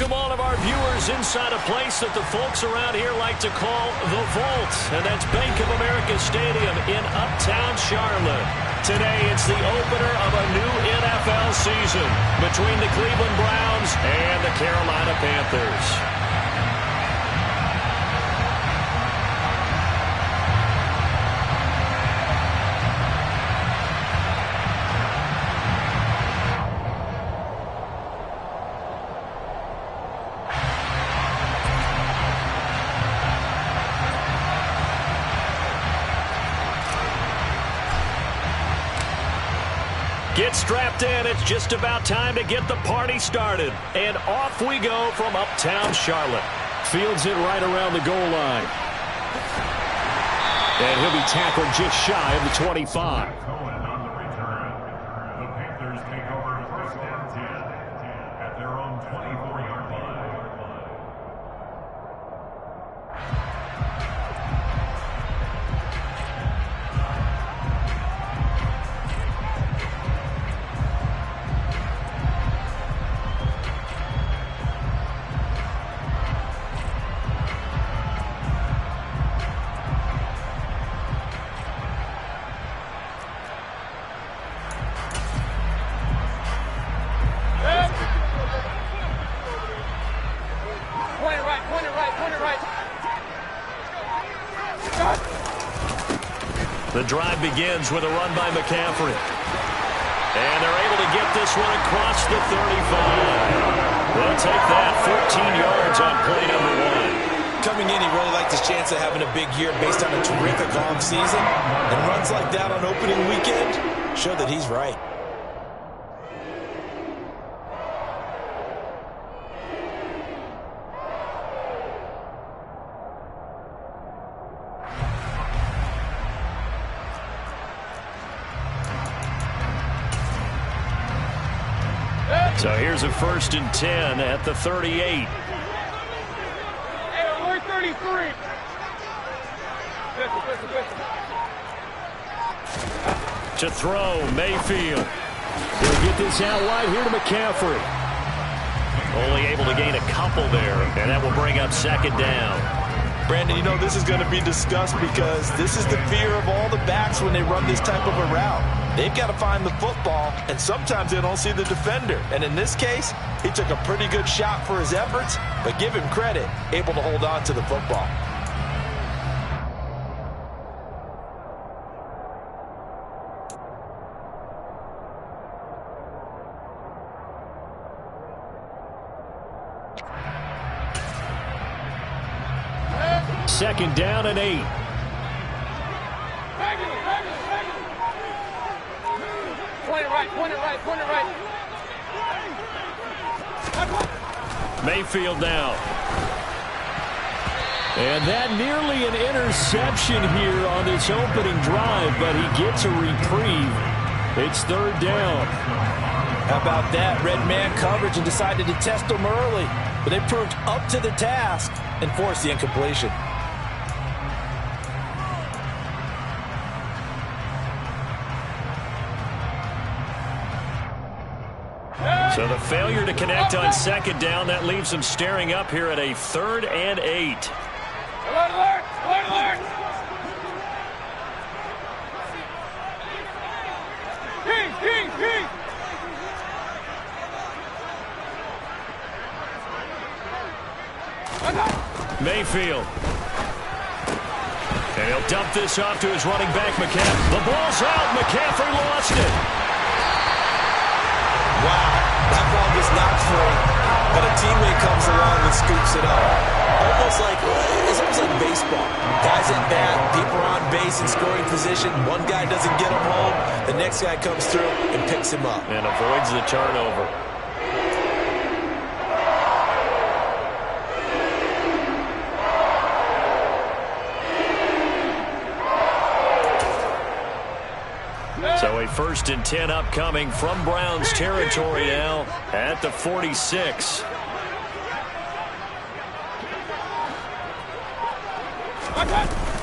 welcome all of our viewers inside a place that the folks around here like to call the Vault, and that's Bank of America Stadium in Uptown Charlotte. Today, it's the opener of a new NFL season between the Cleveland Browns and the Carolina Panthers. Get strapped in. It's just about time to get the party started. And off we go from Uptown Charlotte. Fields it right around the goal line. And he'll be tackled just shy of the 25. On the return, the Panthers take over first and 10 at their own 24-yard line. The drive begins with a run by McCaffrey. And they're able to get this one across the 35. They'll take that 14 yards on play number 1. Coming in, he really liked his chance of having a big year based on a terrific offseason. And runs like that on opening weekend show that he's right. So here's a 1st and 10 at the 38. Hey, we're 33. To throw, Mayfield. He'll get this out wide here to McCaffrey. Only able to gain a couple there, and that will bring up 2nd down. Brandon, you know this is going to be discussed because this is the fear of all the backs when they run this type of a route. They've got to find the football, and sometimes they don't see the defender. And in this case, he took a pretty good shot for his efforts, but give him credit, able to hold on to the football. Second down and 8. Point it right. Mayfield now. And that nearly an interception here on this opening drive, but he gets a reprieve. It's 3rd down. How about that? Red man coverage and decided to test them early. But they proved up to the task and forced the incompletion. So the failure to connect on 2nd down, that leaves them staring up here at a 3rd and 8. Alert! King! Mayfield. And he'll dump this off to his running back, McCaffrey. The ball's out. McCaffrey lost it. Wow, that ball gets knocked free, but a teammate comes along and scoops it up. It's almost like baseball. Guys at bat, people are on base in scoring position. One guy doesn't get him home. The next guy comes through and picks him up. And avoids the turnover. So a 1st and 10 upcoming from Browns territory now at the 46.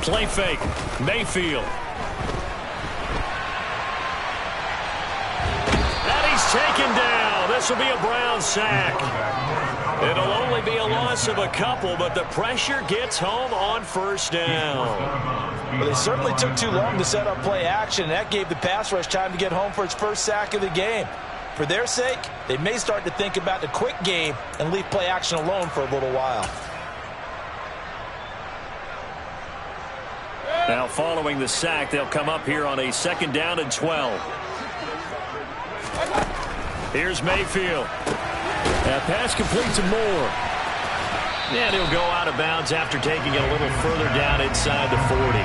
Play fake. Mayfield. And he's taken down. this will be a Brown sack. It'll only be a loss of a couple, but the pressure gets home on first down. Well, they certainly took too long to set up play action, and that gave the pass rush time to get home for its first sack of the game. For their sake, they may start to think about the quick game and leave play action alone for a little while. Now following the sack, they'll come up here on a 2nd down and 12. Here's Mayfield. That pass complete to Moore. And he'll go out of bounds after taking it a little further down inside the 40.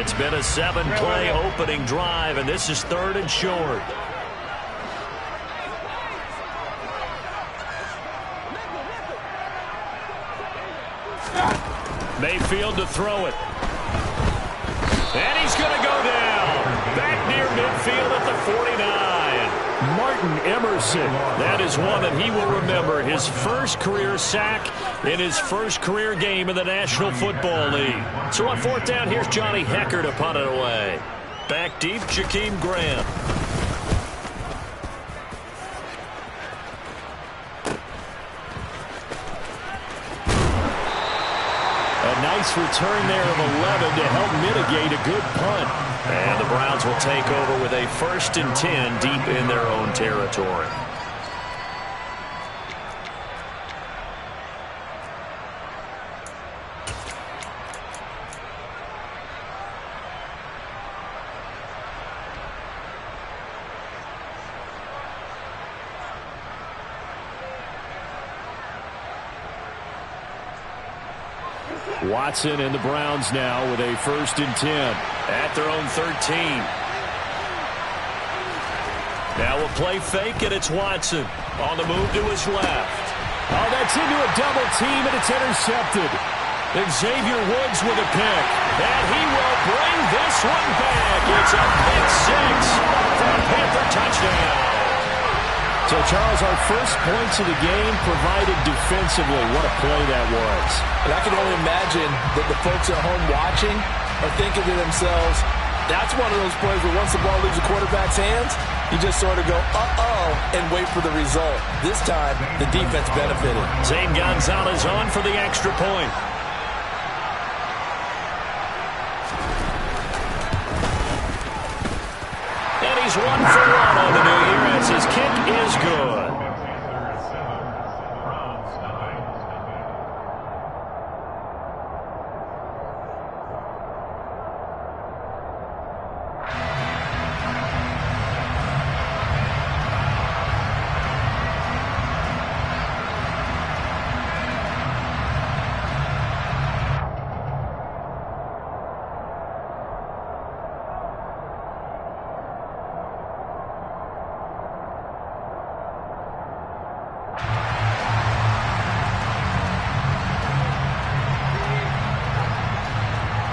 It's been a 7-play opening drive, and this is 3rd and short. Mayfield to throw it. And he's going to go down. Back near midfield at the 49. Martin Emerson. That is one that he will remember. His first career sack in his first career game in the National Football League. So on 4th down, here's Johnny Hecker to punt it away. Back deep, Jakeem Grant. A nice return there of 11 to help mitigate a good punt. And the Browns will take over with a 1st and 10 deep in their own territory. Watson and the Browns now with a 1st and 10 at their own 13. Now we'll play fake, and it's Watson on the move to his left. Oh, that's into a double team, and it's intercepted. Xavier Woods with a pick, and he will bring this one back. It's a pick 6 for a Panther touchdown. So, Charles, our first points of the game provided defensively. What a play that was. And I can only imagine that the folks at home watching are thinking to themselves, that's one of those plays where once the ball leaves the quarterback's hands, you just sort of go, uh-oh, and wait for the result. This time, the defense benefited. Zane Gonzalez on for the extra point. And he's 1 for 1 on the new year as his kick is good.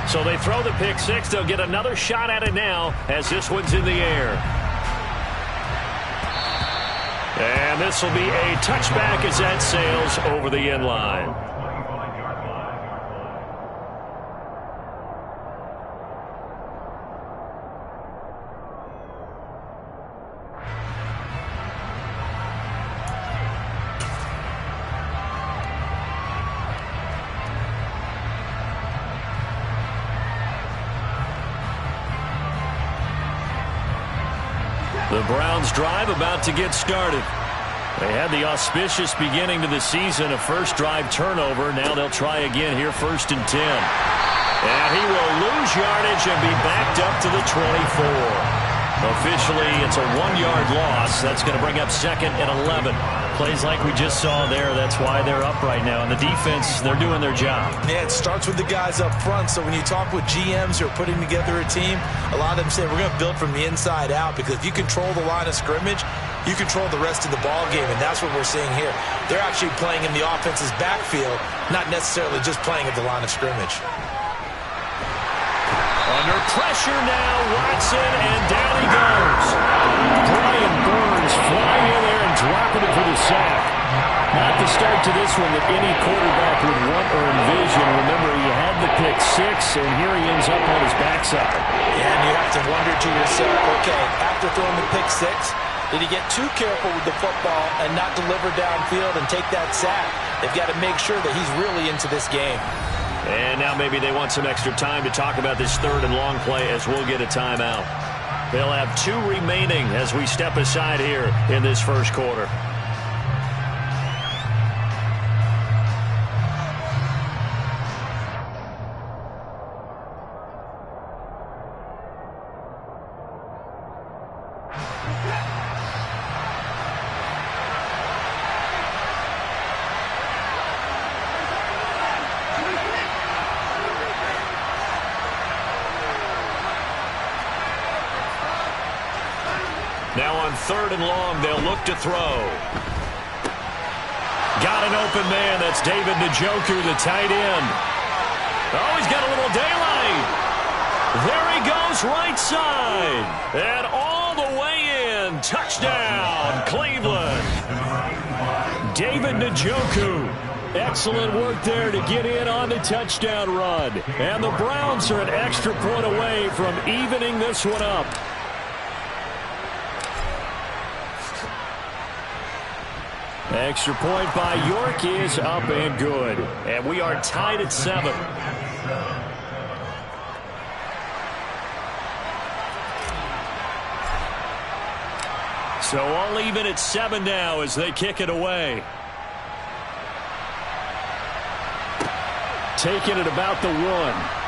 So they throw the pick 6. They'll get another shot at it now as this one's in the air. And this will be a touchback as that sails over the end line. The Browns drive about to get started. They had the auspicious beginning to the season, a first drive turnover. Now they'll try again here, 1st and 10. And he will lose yardage and be backed up to the 24. Officially, it's a 1-yard loss. That's going to bring up 2nd and 11. Plays like we just saw there. That's why they're up right now. And the defense, they're doing their job. Yeah, it starts with the guys up front. So when you talk with GMs who are putting together a team, a lot of them say we're going to build from the inside out, because if you control the line of scrimmage, you control the rest of the ball game, and that's what we're seeing here. They're actually playing in the offense's backfield, not necessarily just playing at the line of scrimmage. Under pressure now, Watson, and down he goes. Brian Burns flying in there and dropping it for the sack. Not the start to this one that any quarterback would want or envision. Remember, he had the pick six, and here he ends up on his backside. Yeah, and you have to wonder to yourself, okay, after throwing the pick six, did he get too careful with the football and not deliver downfield and take that sack? They've got to make sure that he's really into this game. And now maybe they want some extra time to talk about this third and long play as we'll get a timeout. They'll have 2 remaining as we step aside here in this first quarter. Now on 3rd and long, they'll look to throw. Got an open man. That's David Njoku, the tight end. Oh, he's got a little daylight. There he goes, right side. And all the way in. Touchdown, Cleveland. David Njoku. Excellent work there to get in on the touchdown run. And the Browns are an extra point away from evening this one up. Extra point by York is up and good. And we are tied at 7. So all even at 7 now as they kick it away. Taking it about the 1.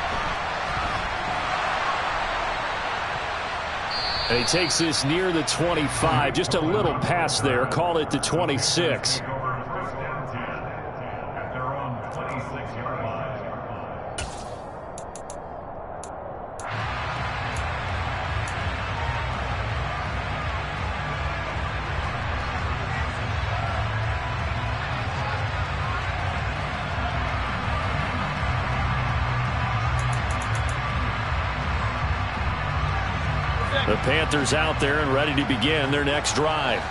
And he takes this near the 25. Just a little pass there. Call it the 26. The Panthers out there and ready to begin their next drive.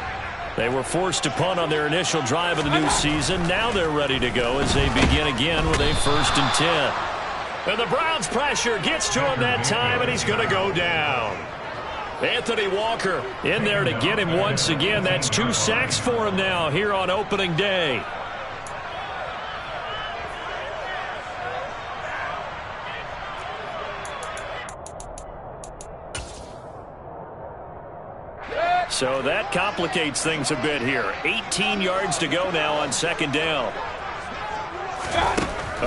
They were forced to punt on their initial drive of the new season. Now they're ready to go as they begin again with a 1st and 10. And the Browns pressure gets to him that time, and he's going to go down. Anthony Walker in there to get him once again. That's 2 sacks for him now here on opening day. So that complicates things a bit here. 18 yards to go now on 2nd down.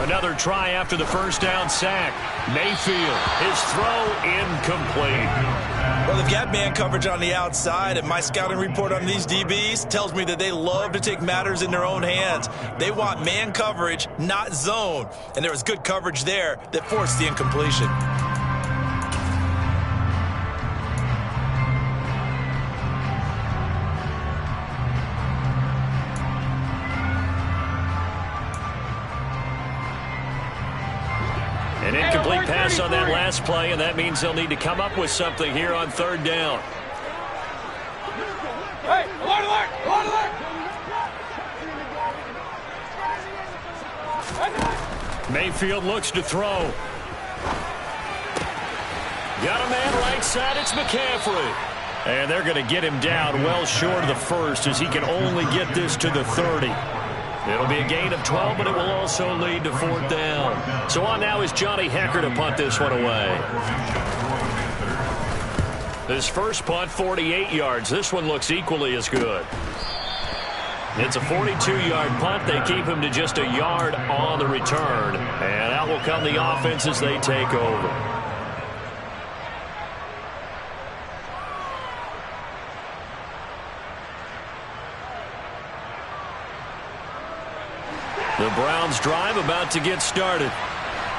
Another try after the 1st down sack. Mayfield, his throw incomplete. Well, they've got man coverage on the outside, and my scouting report on these DBs tells me that they love to take matters in their own hands. They want man coverage, not zone. And there was good coverage there that forced the incompletion. An incomplete pass on that last play, and that means they'll need to come up with something here on 3rd down. Hey, alert, alert, alert! Mayfield looks to throw. Got a man right side. It's McCaffrey. And they're going to get him down well short of the 1st as he can only get this to the 30. It'll be a gain of 12, but it will also lead to 4th down. So on now is Johnny Hecker to punt this one away. His first punt, 48 yards. This one looks equally as good. It's a 42-yard punt. They keep him to just a yard on the return. And out will come the offense as they take over. The Browns drive about to get started.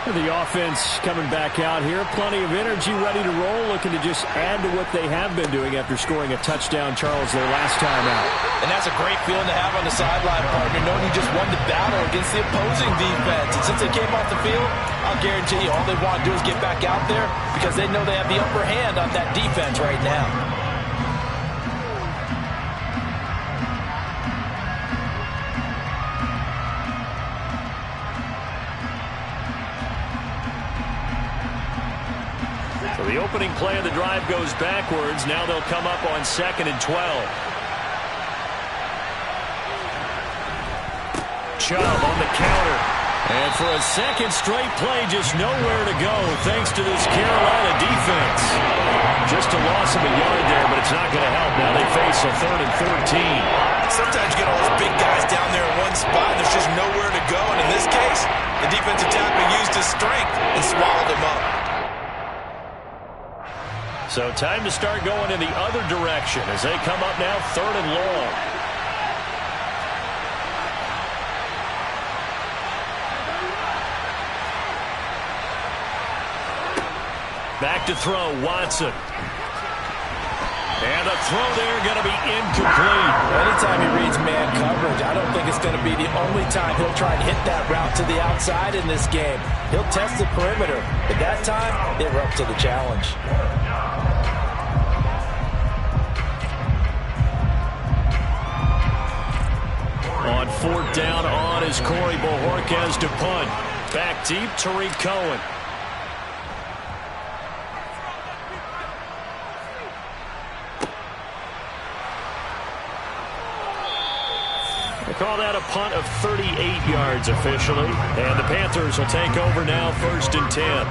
The offense coming back out here. Plenty of energy, ready to roll, looking to just add to what they have been doing after scoring a touchdown, Charles, their last time out. And that's a great feeling to have on the sideline, partner, knowing you just won the battle against the opposing defense. And since they came off the field, I'll guarantee you all they want to do is get back out there because they know they have the upper hand on that defense right now. opening play of the drive goes backwards. Now they'll come up on 2nd and 12. Chubb on the counter. And for a second straight play, just nowhere to go thanks to this Carolina defense. Just a loss of a yard there, but it's not going to help. Now they face a 3rd and 14. Sometimes you get all those big guys down there in one spot, and there's just nowhere to go. And in this case, the defensive tackle used his strength and swallowed him up. So time to start going in the other direction as they come up now 3rd and long. Back to throw, Watson. And the throw there going to be incomplete. Anytime he reads man coverage, I don't think it's going to be the only time he'll try and hit that route to the outside in this game. He'll test the perimeter, but that time, they were up to the challenge. On 4th down on is Corey Bojorquez to punt. Back deep, Tariq Cohen. Call that a punt of 38 yards officially. And the Panthers will take over now 1st and 10.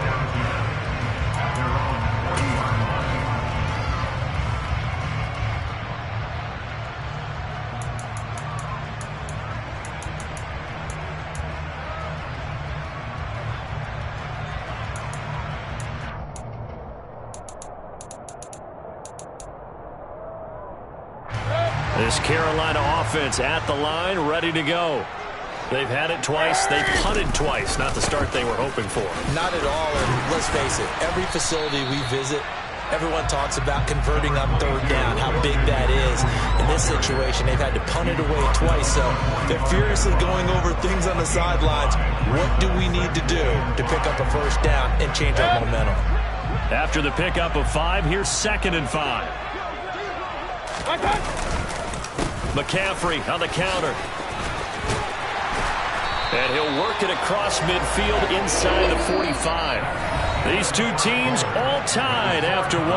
This Carolina offense at the line, ready to go. They've had it twice. They've punted twice. Not the start they were hoping for. Not at all, and let's face it, every facility we visit, everyone talks about converting on 3rd down, how big that is. In this situation, they've had to punt it away twice, so they're furiously going over things on the sidelines. What do we need to do to pick up a 1st down and change our momentum? After the pickup of 5, here's 2nd and 5. McCaffrey on the counter. And he'll work it across midfield inside the 45. These two teams all tied after 1.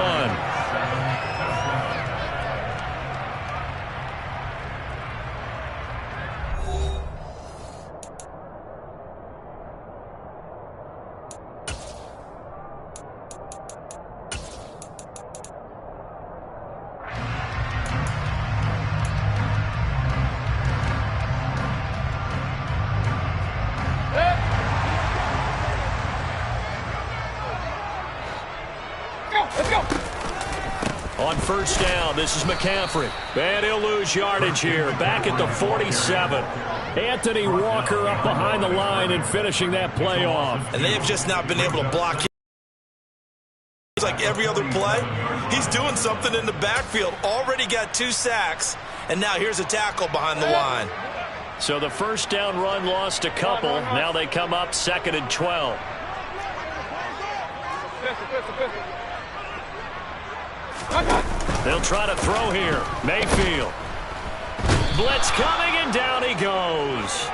On 1st down, this is McCaffrey. And he'll lose yardage here. Back at the 47. Anthony Walker up behind the line and finishing that play off. And they have just not been able to block him. It's like every other play. He's doing something in the backfield. Already got 2 sacks. And now here's a tackle behind the line. So the 1st down run lost a couple. Now they come up 2nd and 12. They'll try to throw here. Mayfield. Blitz coming, and down he goes.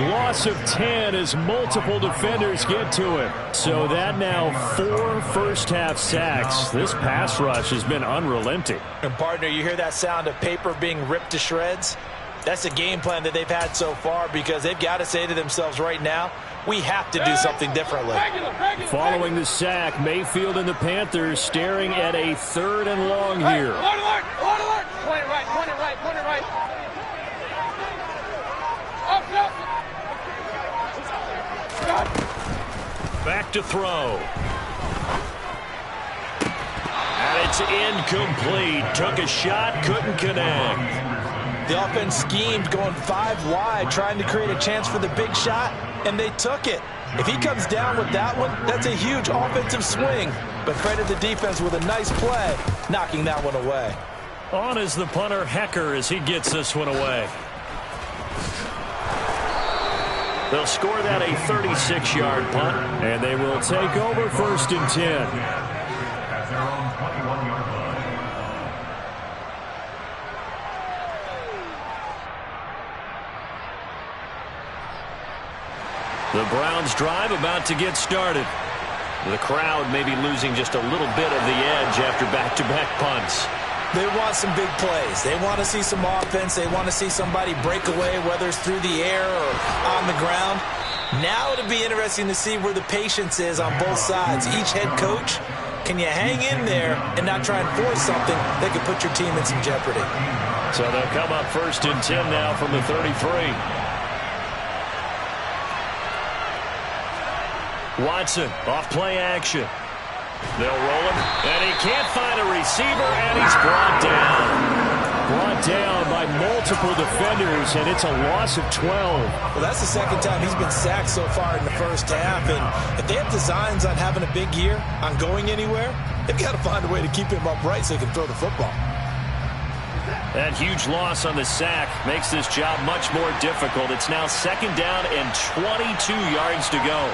Loss of 10 as multiple defenders get to it. So that now 4 first-half sacks. This pass rush has been unrelenting. And, partner, you hear that sound of paper being ripped to shreds? That's a game plan that they've had so far because they've got to say to themselves right now, we have to do something differently. Following the sack, Mayfield and the Panthers staring at a 3rd and long here. Point it right, point it right, point it right. Back to throw. And it's incomplete. Took a shot, couldn't connect. The offense schemed going 5 wide, trying to create a chance for the big shot, and they took it. If he comes down with that one, that's a huge offensive swing. But credit the defense with a nice play, knocking that one away. On is the punter, Hecker, as he gets this one away. They'll score that a 36-yard punt, and they will take over 1st and 10. At their own 21-yard line. The Browns drive about to get started. The crowd may be losing just a little bit of the edge after back-to-back punts. They want some big plays. They want to see some offense. They want to see somebody break away, whether it's through the air or on the ground. Now it'll be interesting to see where the patience is on both sides. Each head coach, can you hang in there and not try and force something that could put your team in some jeopardy? So they'll come up 1st and 10 now from the 33. Watson, off play action. They'll roll him, and he can't find a receiver, and he's brought down. Brought down by multiple defenders, and it's a loss of 12. Well, that's the second time he's been sacked so far in the first half, and if they have designs on having a big year, on going anywhere, they've got to find a way to keep him upright so he can throw the football. That huge loss on the sack makes this job much more difficult. It's now 2nd down and 22 yards to go.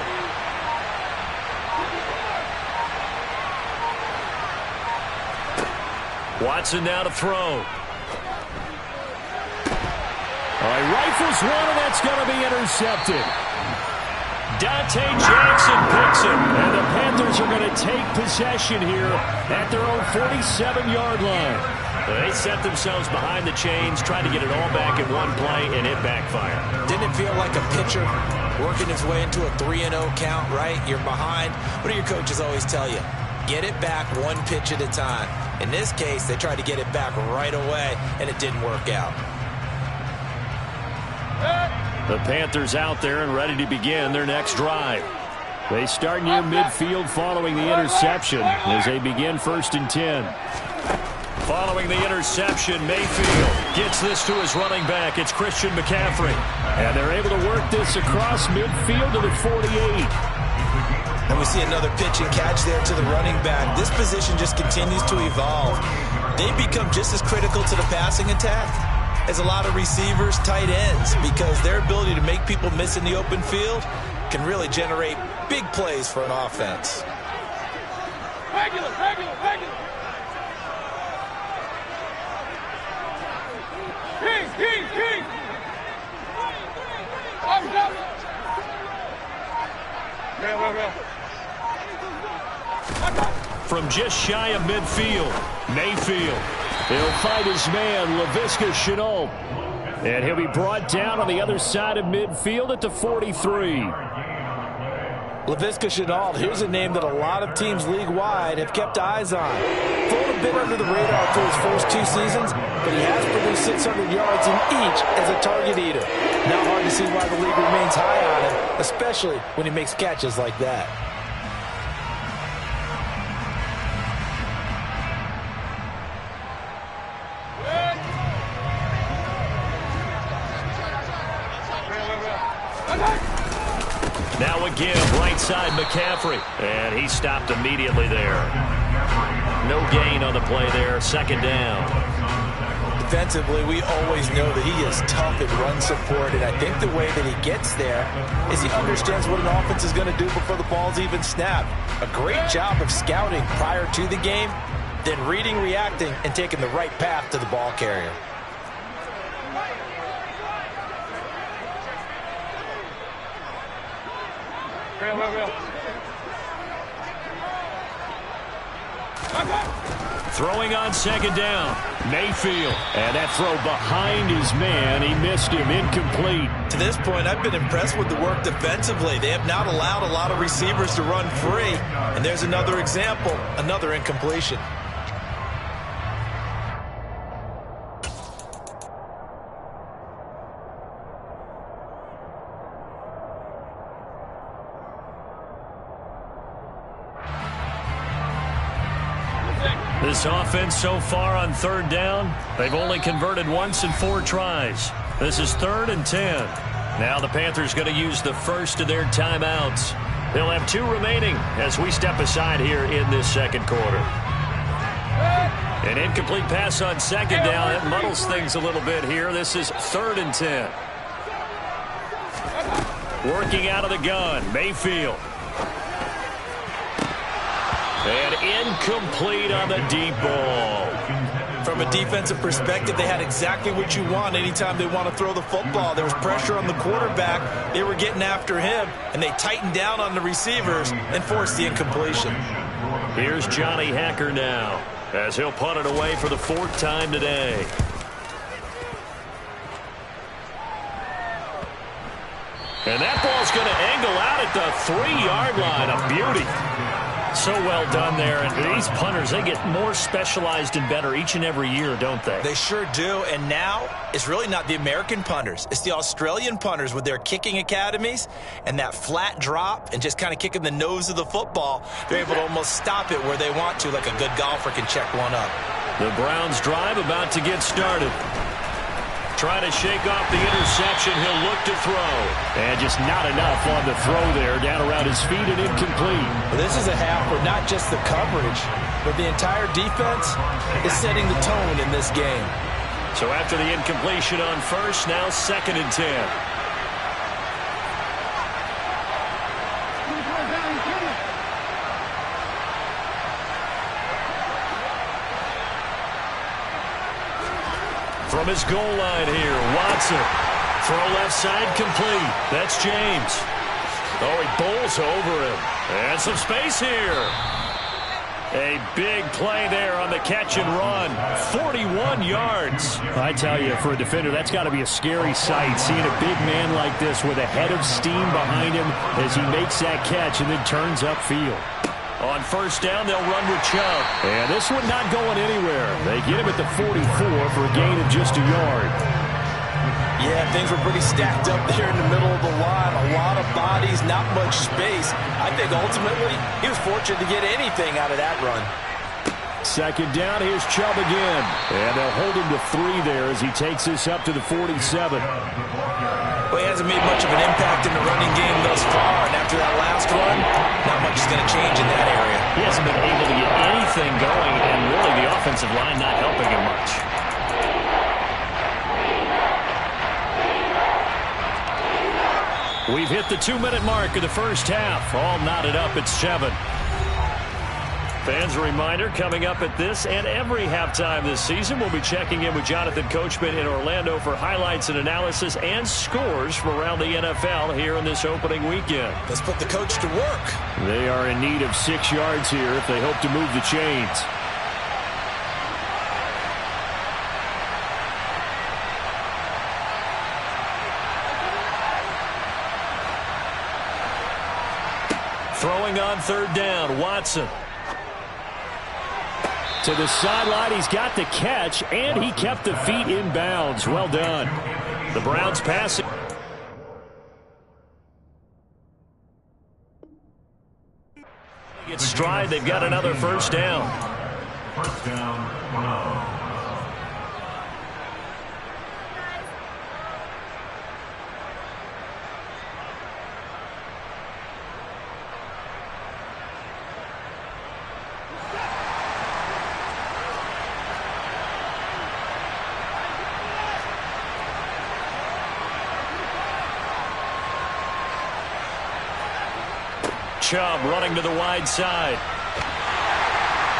Watson now to throw. All right, rifles one, and that's going to be intercepted. Dante Jackson picks it, and the Panthers are going to take possession here at their own 47-yard line. They set themselves behind the chains, trying to get it all back in one play, and it backfired. Didn't it feel like a pitcher working his way into a 3-0 count, right? You're behind. What do your coaches always tell you? Get it back one pitch at a time. In this case, they tried to get it back right away, and it didn't work out. The Panthers out there and ready to begin their next drive. They start near midfield following the interception as they begin 1st and 10. Following the interception, Mayfield gets this to his running back. It's Christian McCaffrey. And they're able to work this across midfield to the 48. And we see another pitch and catch there to the running back. This position just continues to evolve. They become just as critical to the passing attack as a lot of receivers, tight ends, because their ability to make people miss in the open field can really generate big plays for an offense. Regular. King. Real. From just shy of midfield, Mayfield. He'll fight his man, Laviska Shenault. And he'll be brought down on the other side of midfield at the 43. Laviska Shenault, here's a name that a lot of teams league-wide have kept eyes on. Flown a bit under the radar through his first 2 seasons, but he has produced 600 yards in each as a target eater. Now hard to see why the league remains high on him, especially when he makes catches like that. Now again, right side McCaffrey. And he stopped immediately there. No gain on the play there. 2nd down. Defensively, we always know that he is tough in run support, and I think the way that he gets there is he understands what an offense is going to do before the ball's even snapped. A great job of scouting prior to the game, then reading, reacting, and taking the right path to the ball carrier. Real. Throwing on 2nd down, Mayfield. And that throw behind his man. He missed him, incomplete. To this point, I've been impressed with the work defensively. They have not allowed a lot of receivers to run free. And there's another example, another incompletion. This offense so far on 3rd down, they've only converted once in 4 tries. This is 3rd and 10. Now the Panthers going to use the first of their timeouts. They'll have 2 remaining as we step aside here in this 2nd quarter. An incomplete pass on 2nd down. That muddles things a little bit here. This is 3rd and 10. Working out of the gun, Mayfield. And incomplete on the deep ball. From a defensive perspective, they had exactly what you want anytime they want to throw the football. There was pressure on the quarterback. They were getting after him, and they tightened down on the receivers and forced the incompletion. Here's Johnny Hacker now, as he'll punt it away for the 4th time today. And that ball's going to angle out at the 3-yard line. A beauty. So well done there. And these punters, they get more specialized and better each and every year, don't they? They sure do. And now it's really not the American punters. It's the Australian punters with their kicking academies and that flat drop and just kind of kicking the nose of the football. They're able to almost stop it where they want to, like a good golfer can check one up. The Browns drive about to get started. Trying to shake off the interception. He'll look to throw. And just not enough on the throw there. Down around his feet and incomplete. Well, this is a half where not just the coverage, but the entire defense is setting the tone in this game. So after the incompletion on first, now 2nd and 10. From his goal line here, Watson. Throw left side complete. That's James. Oh, he bowls over him. And some space here. A big play there on the catch and run. 41 yards. I tell you, for a defender, that's got to be a scary sight, seeing a big man like this with a head of steam behind him as he makes that catch and then turns upfield. On first down, they'll run with Chubb. And this one not going anywhere. They get him at the 44 for a gain of just a yard. Yeah, things were pretty stacked up there in the middle of the line. A lot of bodies, not much space. I think ultimately he was fortunate to get anything out of that run. 2nd down, here's Chubb again. And they'll hold him to 3 there as he takes this up to the 47. Well, he hasn't made much of an impact in the running game thus far. And after that last run, not much is going to change in that area. He hasn't been able to get anything going, and really the offensive line not helping him much. We've hit the 2-minute mark of the first half. All knotted up at 7. Fans, a reminder, coming up at this and every halftime this season, we'll be checking in with Jonathan Coachman in Orlando for highlights and analysis and scores from around the NFL here in this opening weekend. Let's put the coach to work. They are in need of 6 yards here if they hope to move the chains. Throwing on 3rd down, Watson. To the sideline, he's got the catch, and he kept the feet in bounds. Well done. The Browns passing. It's stride. They've got another first down. First down, Chubb running to the wide side.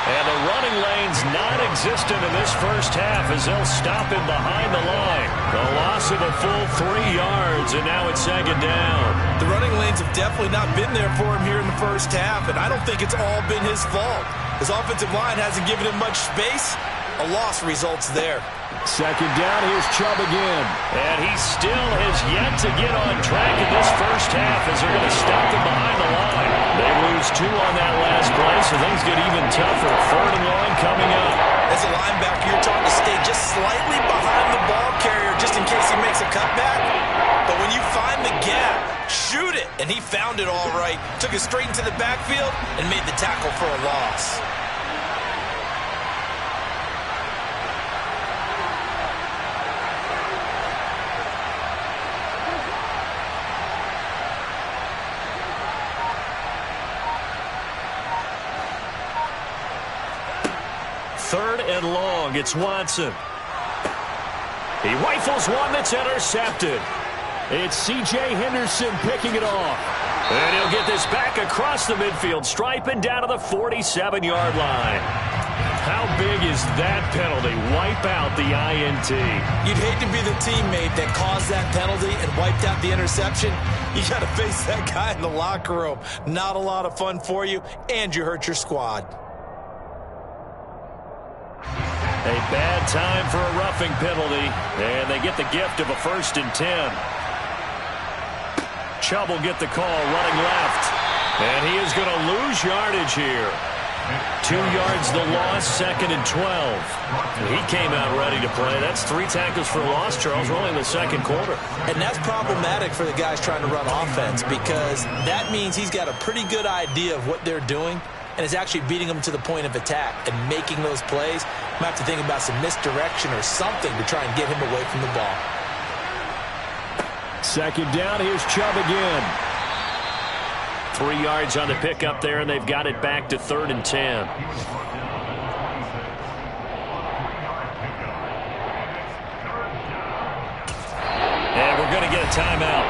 And the running lane's non-existent in this first half as they'll stop him behind the line. The loss of a full 3 yards, and now it's 2nd down. The running lanes have definitely not been there for him here in the first half, and I don't think it's all been his fault. His offensive line hasn't given him much space. A loss results there. 2nd down, here's Chubb again. And he still has yet to get on track in this first half as they're going to stop him behind the line. They lose 2 on that last play, so things get even tougher. 3rd and long coming up. As a linebacker, you're taught to stay just slightly behind the ball carrier just in case he makes a cutback. But when you find the gap, shoot it. And he found it all right. Took it straight into the backfield and made the tackle for a loss. Third and long, it's Watson. He rifles one that's intercepted. It's C.J. Henderson picking it off. And he'll get this back across the midfield stripe and down to the 47-yard line. How big is that penalty? Wipe out the INT. You'd hate to be the teammate that caused that penalty and wiped out the interception. You got to face that guy in the locker room. Not a lot of fun for you, and you hurt your squad. A bad time for a roughing penalty, and they get the gift of a 1st and 10. Chubb will get the call running left, and he is going to lose yardage here. 2 yards the loss, 2nd and 12. He came out ready to play. That's 3 tackles for loss, Charles. We're only in the 2nd quarter. And that's problematic for the guys trying to run offense because that means he's got a pretty good idea of what they're doing and is actually beating them to the point of attack and making those plays. Might have to think about some misdirection or something to try and get him away from the ball. 2nd down, here's Chubb again. 3 yards on the pickup there, and they've got it back to 3rd and 10. And we're going to get a timeout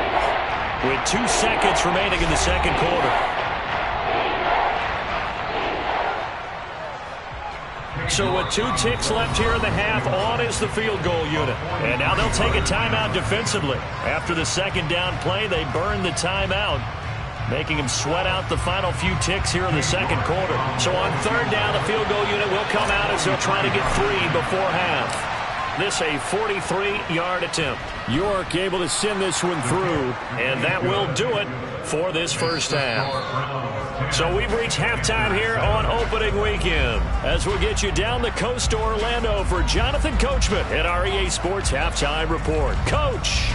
with 2 seconds remaining in the 2nd quarter. So with 2 ticks left here in the half, on is the field goal unit. And now they'll take a timeout defensively. After the 2nd down play, they burn the timeout, making them sweat out the final few ticks here in the 2nd quarter. So on 3rd down, the field goal unit will come out as they'll try to get 3 before half. This a 43-yard attempt. York able to send this one through, and that will do it for this first half. So we've reached halftime here on opening weekend as we'll get you down the coast to Orlando for Jonathan Coachman at our EA Sports Halftime Report. Coach.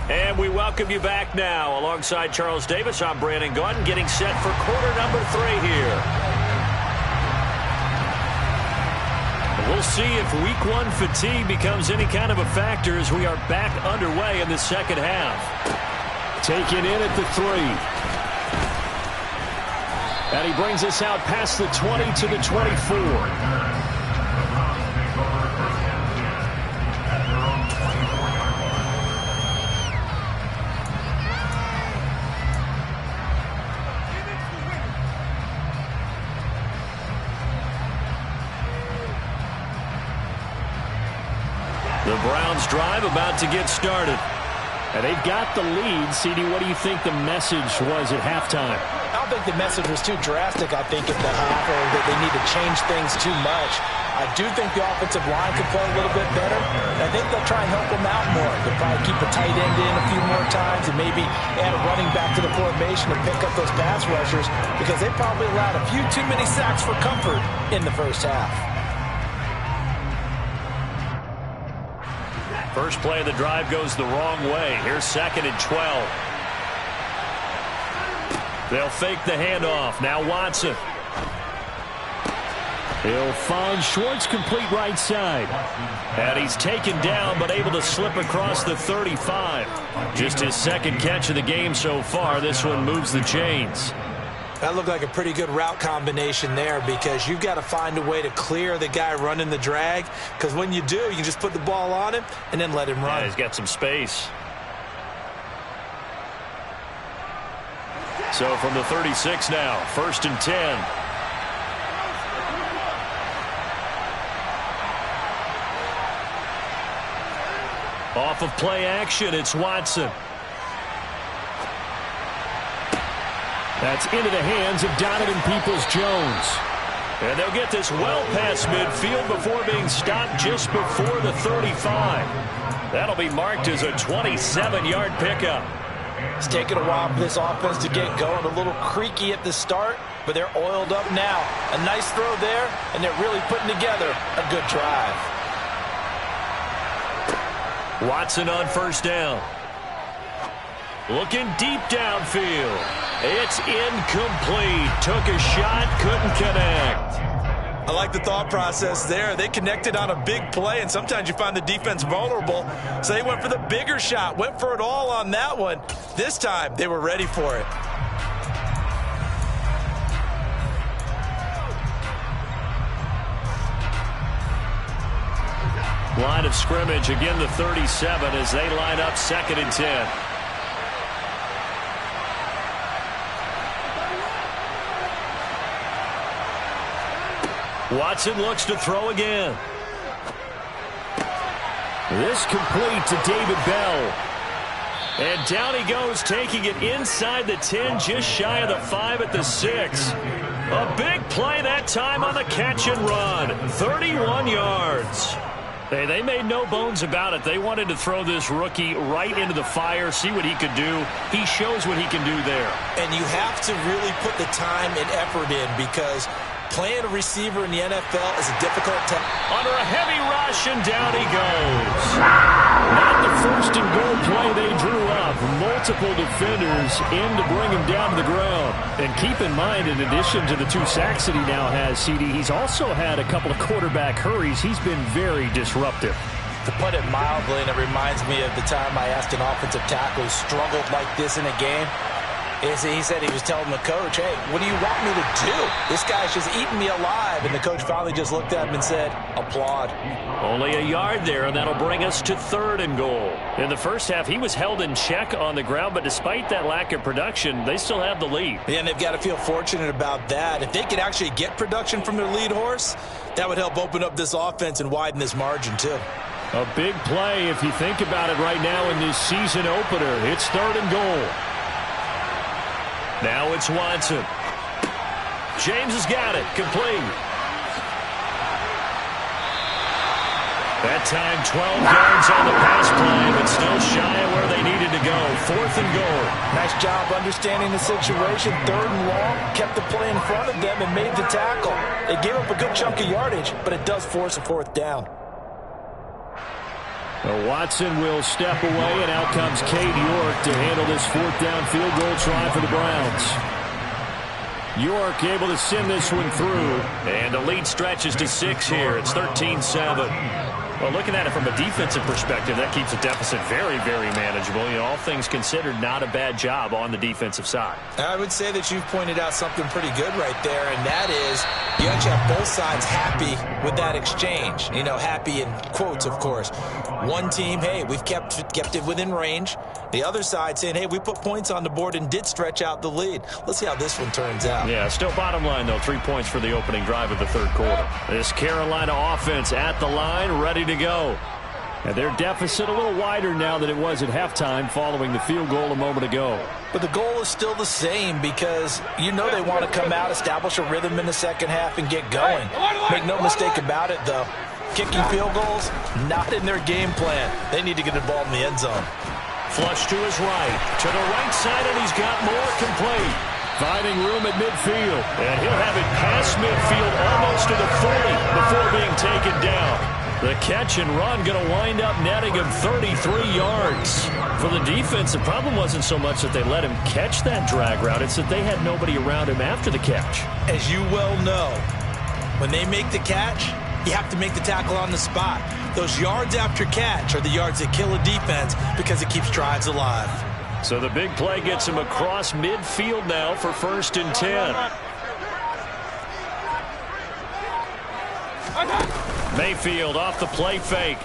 And we welcome you back now. Alongside Charles Davis, I'm Brandon Gunn, getting set for quarter number 3 here. We'll see if week 1 fatigue becomes any kind of a factor as we are back underway in the 2nd half. Taken in at the 3. And he brings us out past the 20 to the 24. The Browns drive about to get started. And they've got the lead. CD, what do you think the message was at halftime? I don't think the message was too drastic, I think, at the half, or that they need to change things too much. I do think the offensive line could play a little bit better. I think they'll try and help them out more. They'll probably keep a tight end in a few more times and maybe add a running back to the formation and pick up those pass rushers because they probably allowed a few too many sacks for comfort in the first half. First play of the drive goes the wrong way. Here's 2nd and 12. They'll fake the handoff. Now Watson. He'll find Schwartz complete right side. And he's taken down but able to slip across the 35. Just his 2nd catch of the game so far. This one moves the chains. That looked like a pretty good route combination there because you've got to find a way to clear the guy running the drag because when you do, you can just put the ball on him and then let him run. Yeah, he's got some space. So from the 36 now, 1st and 10. Off of play action, it's Watson. That's into the hands of Donovan Peoples-Jones. And they'll get this well past midfield before being stopped just before the 35. That'll be marked as a 27-yard pickup. It's taken a while for this offense to get going. A little creaky at the start, but they're oiled up now. A nice throw there, and they're really putting together a good drive. Watson on 1st down. Looking deep downfield. It's incomplete. Took a shot, couldn't connect. I like the thought process there. They connected on a big play, and sometimes you find the defense vulnerable. So they went for the bigger shot, went for it all on that one. This time, they were ready for it. Line of scrimmage, again the 37 as they line up 2nd and 10. Watson looks to throw again. This complete to David Bell. And down he goes, taking it inside the 10, just shy of the 5 at the 6. A big play that time on the catch and run. 31 yards. Hey, they made no bones about it. They wanted to throw this rookie right into the fire, see what he could do. He shows what he can do there. And you have to really put the time and effort in, because playing a receiver in the NFL is a difficult task. Under a heavy rush, and down he goes. Not the 1st and goal play they drew up. Multiple defenders in to bring him down to the ground. And keep in mind, in addition to the 2 sacks that he now has, CD, he's also had a couple of quarterback hurries. He's been very disruptive. To put it mildly, and it reminds me of the time I asked an offensive tackle who struggled like this in a game. He said he was telling the coach, hey, what do you want me to do? This guy's just eating me alive. And the coach finally just looked at him and said, applaud. Only a yard there, and that'll bring us to 3rd and goal. In the first half, he was held in check on the ground, but despite that lack of production, they still have the lead. Yeah, and they've got to feel fortunate about that. If they could actually get production from their lead horse, that would help open up this offense and widen this margin, too. A big play, if you think about it right now in this season opener. It's 3rd and goal. Now it's Watson. James has got it. Complete. That time 12 yards on the pass play, but still shy of where they needed to go. 4th and goal. Nice job understanding the situation. 3rd and long. Kept the play in front of them and made the tackle. They gave up a good chunk of yardage, but it does force a 4th down. Watson will step away, and out comes Cade York to handle this 4th down field goal try for the Browns. York able to send this one through, and the lead stretches to 6 here. It's 13-7. Well, looking at it from a defensive perspective, that keeps the deficit very, very manageable. You know, all things considered, not a bad job on the defensive side. I would say that you've pointed out something pretty good right there, and that is you actually have both sides happy with that exchange. You know, happy in quotes, of course. One team, hey, we've kept it within range. The other side saying, hey, we put points on the board and did stretch out the lead. Let's see how this one turns out. Yeah, still bottom line, though, 3 points for the opening drive of the 3rd quarter. This Carolina offense at the line, ready to go. And their deficit a little wider now than it was at halftime following the field goal a moment ago. But the goal is still the same, because you know they want to come out, establish a rhythm in the 2nd half, and get going. Make no mistake about it, though. Kicking field goals, not in their game plan. They need to get involved in the end zone. Flush to his right, to the right side, and he's got more. Complete. Finding room at midfield, and he'll have it past midfield almost to the 40 before being taken down. The catch and run going to wind up netting him 33 yards. For the defense, the problem wasn't so much that they let him catch that drag route. It's that they had nobody around him after the catch. As you well know, when they make the catch, you have to make the tackle on the spot. Those yards after catch are the yards that kill a defense because it keeps drives alive. So the big play gets him across midfield now for 1st and 10. Mayfield off the play fake.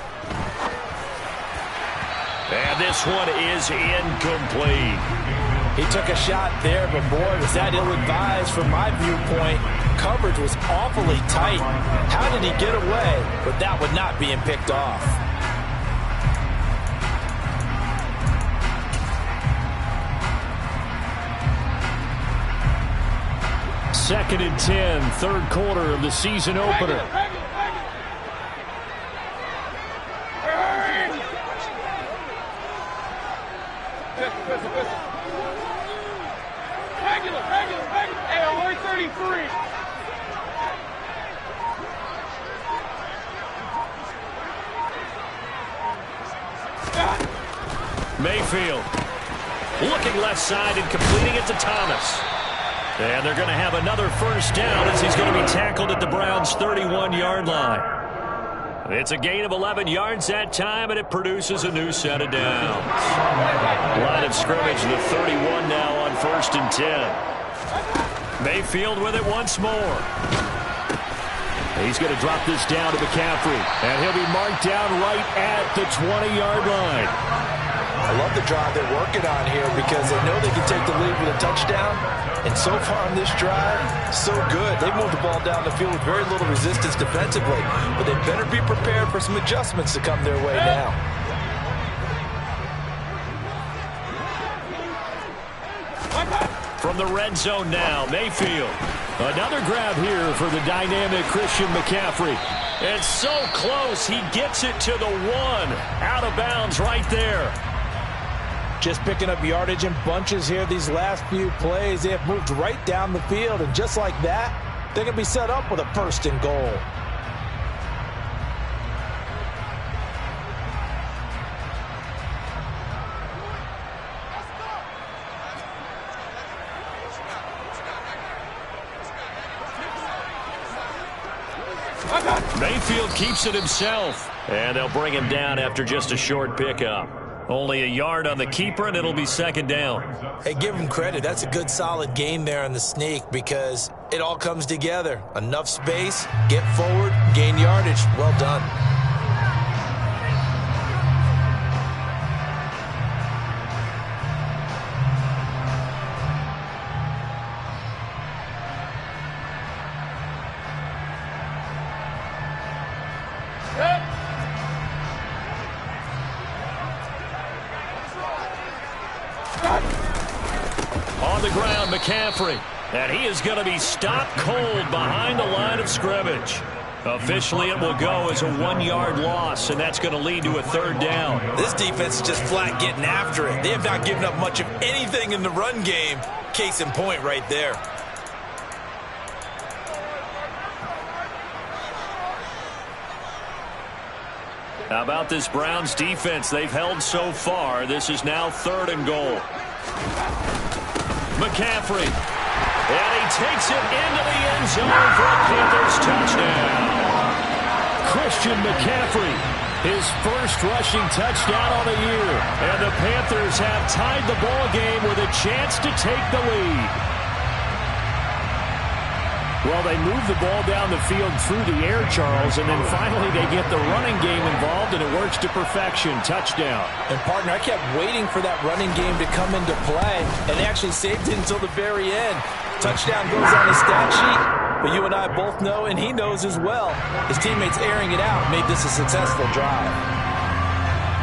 And this one is incomplete. He took a shot there, but boy, was that ill-advised from my viewpoint. Coverage was awfully tight. How did he get away? But that would not being picked off. Second and 10, 3rd quarter of the season opener. Mayfield looking left side and completing it to Thomas. And they're going to have another 1st down as he's going to be tackled at the Browns' 31-yard line. It's a gain of 11 yards that time, and it produces a new set of downs. Line of scrimmage, the 31 now on 1st and 10. Mayfield with it once more. He's going to drop this down to McCaffrey, and he'll be marked down right at the 20-yard line. I love the drive they're working on here because they know they can take the lead with a touchdown. And so far on this drive, so good. They moved the ball down the field with very little resistance defensively. But they better be prepared for some adjustments to come their way now. From the red zone now, Mayfield. Another grab here for the dynamic Christian McCaffrey. It's so close, he gets it to the 1. Out of bounds right there. Just picking up yardage in bunches here these last few plays. They have moved right down the field, and just like that, they're going to be set up with a 1st and goal. Mayfield keeps it himself, and they'll bring him down after just a short pickup. Only a yard on the keeper, and it'll be 2nd down. Hey, give him credit. That's a good, solid gain there on the sneak because it all comes together. Enough space, get forward, gain yardage. Well done. On the ground, McCaffrey. And he is going to be stopped cold behind the line of scrimmage. Officially, it will go as a 1-yard loss, and that's going to lead to a 3rd down. This defense is just flat getting after it. They have not given up much of anything in the run game. Case in point right there. How about this Browns defense? They've held so far. This is now 3rd and goal. McCaffrey. And he takes it into the end zone for a Panthers touchdown. Christian McCaffrey, his first rushing touchdown on the year. And the Panthers have tied the ball game with a chance to take the lead. Well, they move the ball down the field through the air, Charles, and then finally they get the running game involved, and it works to perfection. Touchdown. And, partner, I kept waiting for that running game to come into play, and they actually saved it until the very end. Touchdown goes on the stat sheet, but you and I both know, and he knows as well, his teammates airing it out made this a successful drive.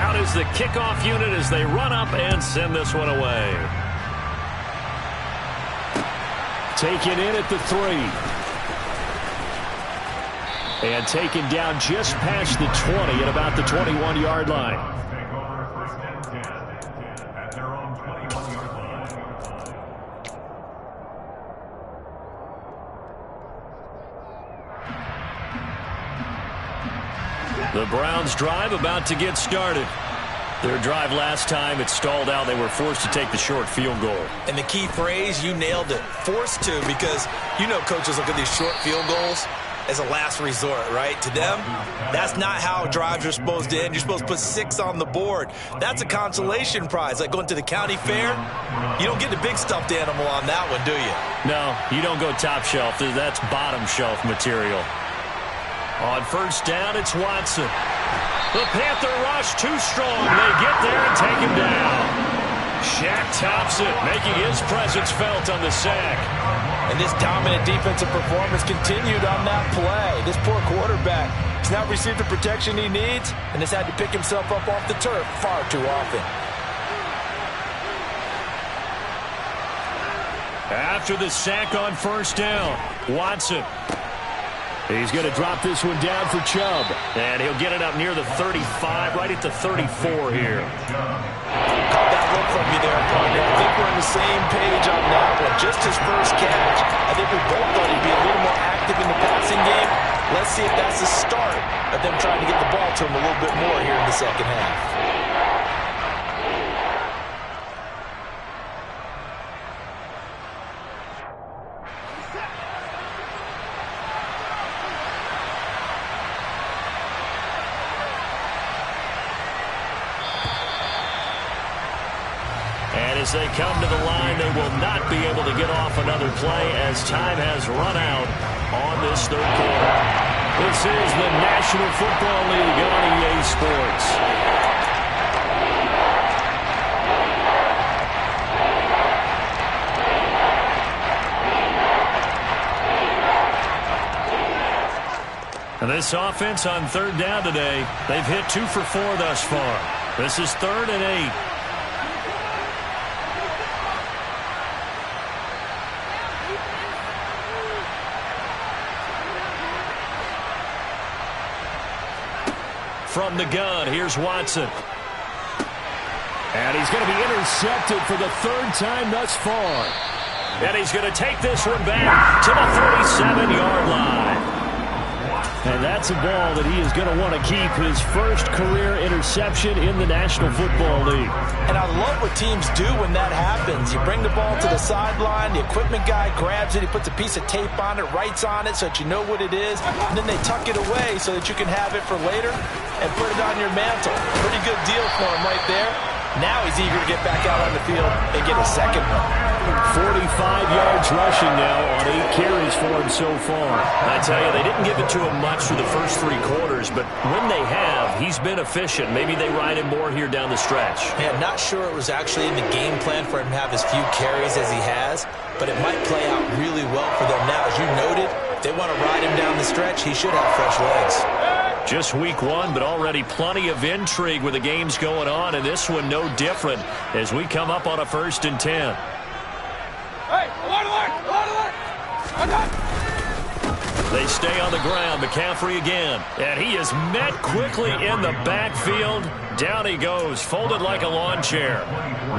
Out is the kickoff unit as they run up and send this one away. Taken in at the 3. And taken down just past the 20 at about the 21-yard line. Take over 1st and 10 at their own 21-yard line. The Browns drive about to get started. Their drive last time, it stalled out. They were forced to take the short field goal. And the key phrase, you nailed it. Forced to, because you know coaches look at these short field goals as a last resort, right? To them, that's not how drives are supposed to end. You're supposed to put 6 on the board. That's a consolation prize, like going to the county fair. You don't get the big stuffed animal on that one, do you? No, you don't go top shelf. That's bottom shelf material. On 1st down, it's Watson. The Panther rush too strong. They get there and take him down. Shaq tops it, making his presence felt on the sack. And this dominant defensive performance continued on that play. This poor quarterback has not received the protection he needs and has had to pick himself up off the turf far too often. After the sack on 1st down, Watson. He's going to drop this one down for Chubb. And he'll get it up near the 35, right at the 34 here. Caught that look from you there, partner. I think we're on the same page on that one. Just his first catch. I think we both thought he'd be a little more active in the passing game. Let's see if that's the start of them trying to get the ball to him a little bit more here in the second half. As they come to the line, they will not be able to get off another play as time has run out on this 3rd quarter. This is the National Football League on EA Sports. And this offense on third down today, they've hit 2 for 4 thus far. This is 3rd and 8. From the gun, here's Watson. And he's going to be intercepted for the 3rd time thus far. And he's going to take this one back to the 37-yard line. And that's a ball that he is going to want to keep, his first career interception in the National Football League. And I love what teams do when that happens. You bring the ball to the sideline, the equipment guy grabs it, he puts a piece of tape on it, writes on it so that you know what it is, and then they tuck it away so that you can have it for later and put it on your mantle. Pretty good deal for him right there. Now he's eager to get back out on the field and get a second one. 45 yards rushing now on 8 carries for him so far. I tell you, they didn't give it to him much for the first 3 quarters, but when they have, he's been efficient. Maybe they ride him more here down the stretch. Man, not sure it was actually in the game plan for him to have as few carries as he has, but it might play out really well for them now. As you noted, if they want to ride him down the stretch, he should have fresh legs. Just week 1, but already plenty of intrigue with the games going on, and this one no different as we come up on a 1st and 10. Hey, alert! They stay on the ground. McCaffrey again. And he is met quickly in the backfield. Down he goes, folded like a lawn chair.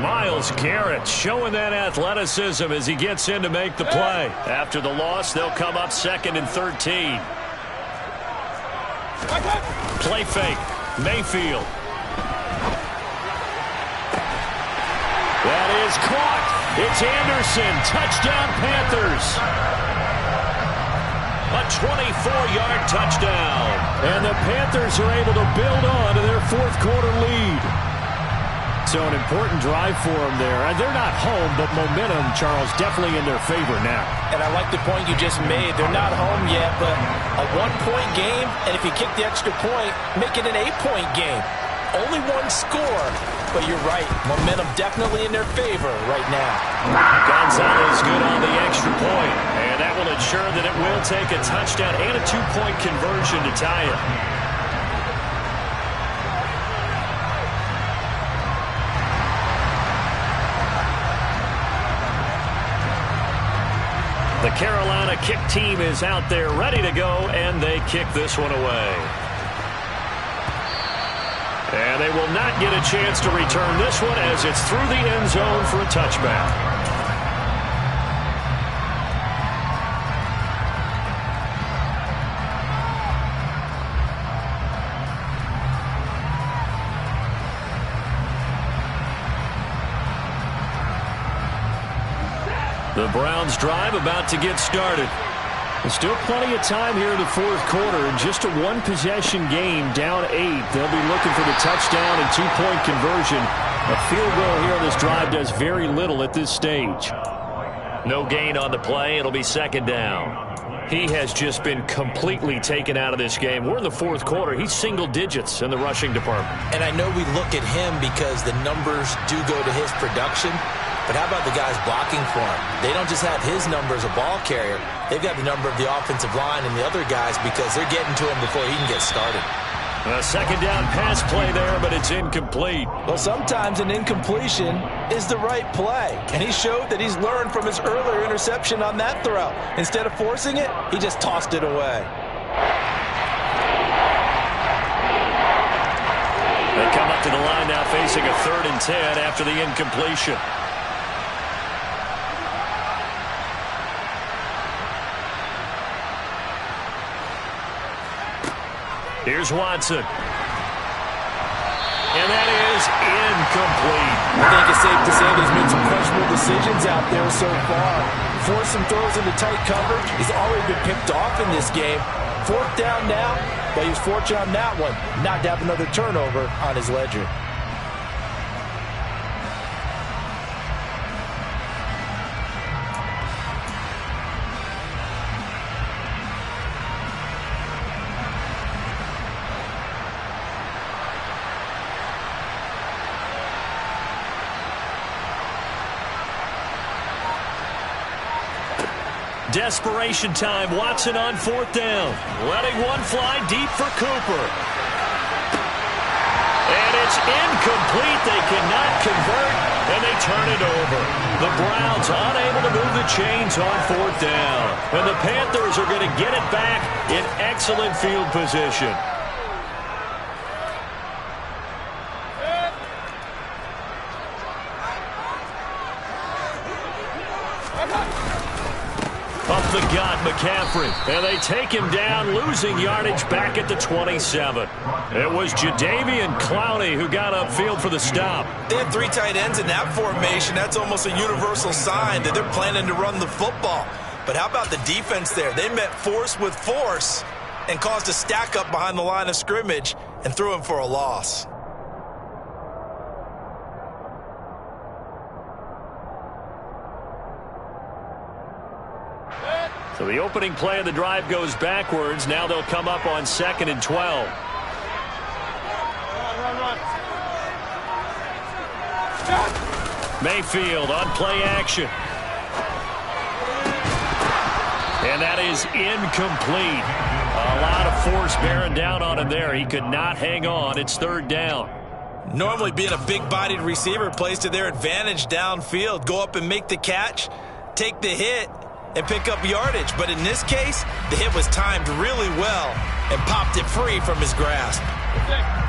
Myles Garrett showing that athleticism as he gets in to make the play. After the loss, they'll come up 2nd and 13. Play fake. Mayfield. That is caught. It's Anderson. Touchdown, Panthers. A 24-yard touchdown. And the Panthers are able to build on to their 4th quarter lead. So an important drive for them there. And they're not home, but momentum, Charles, definitely in their favor now. And I like the point you just made. They're not home yet, but a 1-point game, and if you kick the extra point, make it an 8-point game. Only 1 score, but you're right. Momentum definitely in their favor right now. Gonzalez good on the extra point, and that will ensure that it will take a touchdown and a 2-point conversion to tie it. The Carolina kick team is out there ready to go, and they kick this one away. And they will not get a chance to return this one as it's through the end zone for a touchback. The Browns drive about to get started. There's still plenty of time here in the 4th quarter. In just a 1-possession game, down 8. They'll be looking for the touchdown and 2-point conversion. A field goal here on this drive does very little at this stage. No gain on the play. It'll be 2nd down. He has just been completely taken out of this game. We're in the 4th quarter. He's single digits in the rushing department. And I know we look at him because the numbers do go to his production. But how about the guys blocking for him? They don't just have his number as a ball carrier. They've got the number of the offensive line and the other guys because they're getting to him before he can get started. A 2nd down pass play there, but it's incomplete. Well, sometimes an incompletion is the right play. And he showed that he's learned from his earlier interception on that throw. Instead of forcing it, he just tossed it away. They come up to the line now facing a 3rd and 10 after the incompletion. Here's Watson. And that is incomplete. I think it's safe to say that he's made some questionable decisions out there so far. Forced some throws into tight coverage. He's already been picked off in this game. 4th down now, but he was fortunate on that one not to have another turnover on his ledger. Desperation time. Watson on 4th down. Letting one fly deep for Cooper. And it's incomplete. They cannot convert, and they turn it over. The Browns unable to move the chains on 4th down. And the Panthers are going to get it back in excellent field position. Up the gut, McCaffrey. And they take him down, losing yardage back at the 27. It was Jadeveon Clowney who got upfield for the stop. They have 3 tight ends in that formation. That's almost a universal sign that they're planning to run the football. But how about the defense there? They met force with force and caused a stack up behind the line of scrimmage and threw him for a loss. So the opening play of the drive goes backwards. Now they'll come up on 2nd and 12. Mayfield on play action. And that is incomplete. A lot of force bearing down on him there. He could not hang on. It's 3rd down. Normally being a big-bodied receiver plays to their advantage downfield. Go up and make the catch, take the hit, and pick up yardage. But in this case, the hit was timed really well and popped it free from his grasp.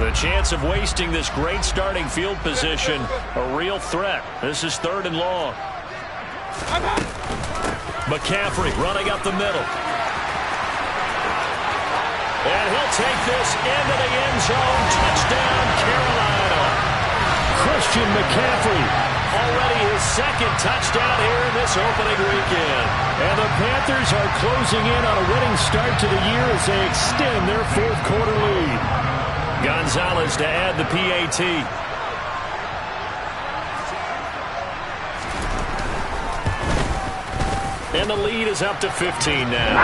The chance of wasting this great starting field position, a real threat. This is 3rd and long. McCaffrey running up the middle. And he'll take this into the end zone. Touchdown, Carolina. Christian McCaffrey. Already his 2nd touchdown here in this opening weekend. And the Panthers are closing in on a winning start to the year as they extend their 4th quarter lead. Gonzalez to add the PAT. And the lead is up to 15 now.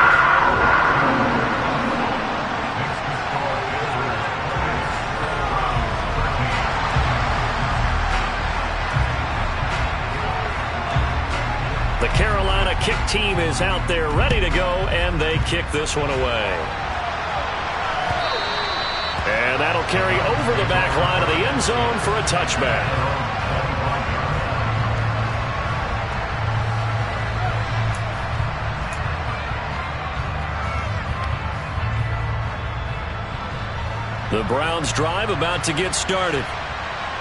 The Carolina kick team is out there ready to go, and they kick this one away. And that'll carry over the back line of the end zone for a touchback. The Browns drive about to get started.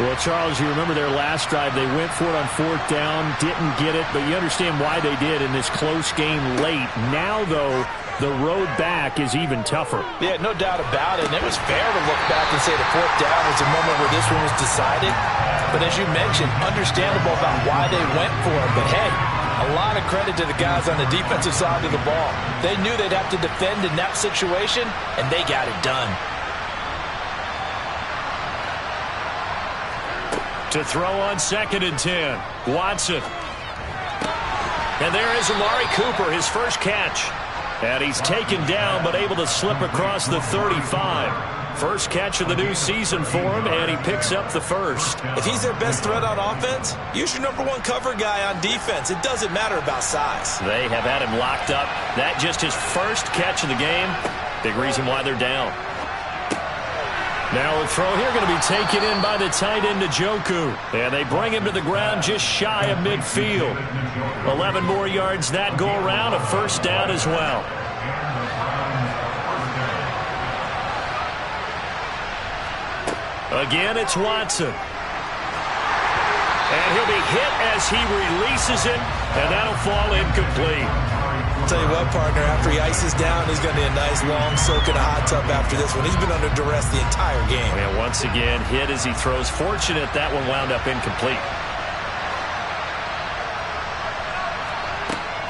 Well, Charles, you remember their last drive. They went for it on 4th down, didn't get it, but you understand why they did in this close game late. Now, though, the road back is even tougher. Yeah, no doubt about it. And it was fair to look back and say the 4th down was the moment where this one was decided. But as you mentioned, understandable about why they went for it. But, hey, a lot of credit to the guys on the defensive side of the ball. They knew they'd have to defend in that situation, and they got it done. To throw on 2nd and 10. Watson. And there is Amari Cooper, his first catch. And he's taken down but able to slip across the 35. First catch of the new season for him, and he picks up the first. If he's their best threat on offense, use your #1 cover guy on defense. It doesn't matter about size. They have had him locked up. That just his first catch of the game. Big reason why they're down. Now the throw here going to be taken in by the tight end Njoku. And they bring him to the ground just shy of midfield. 11 more yards that go around, a first down as well. Again, it's Watson. And he'll be hit as he releases it, and that'll fall incomplete. I'll tell you what, partner, after he ices down, he's going to be a nice long soak in a hot tub after this one. He's been under duress the entire game. And once again, hit as he throws. Fortunate that one wound up incomplete.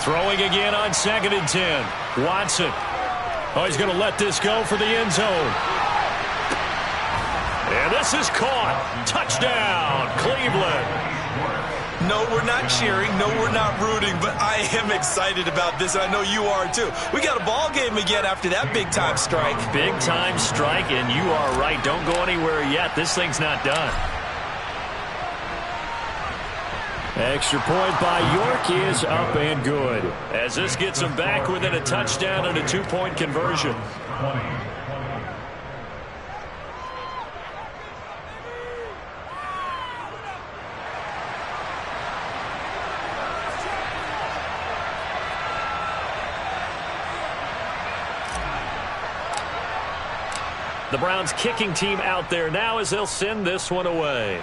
Throwing again on 2nd and 10. Watson. Oh, he's going to let this go for the end zone. And this is caught. Touchdown, Cleveland. No, we're not cheering. No, we're not rooting. But I am excited about this, and I know you are too. We got a ball game again after that big-time strike. Big-time strike, and you are right. Don't go anywhere yet. This thing's not done. Extra point by York is up and good. As this gets them back within a touchdown and a 2-point conversion. 20. The Browns kicking team out there now as they'll send this one away.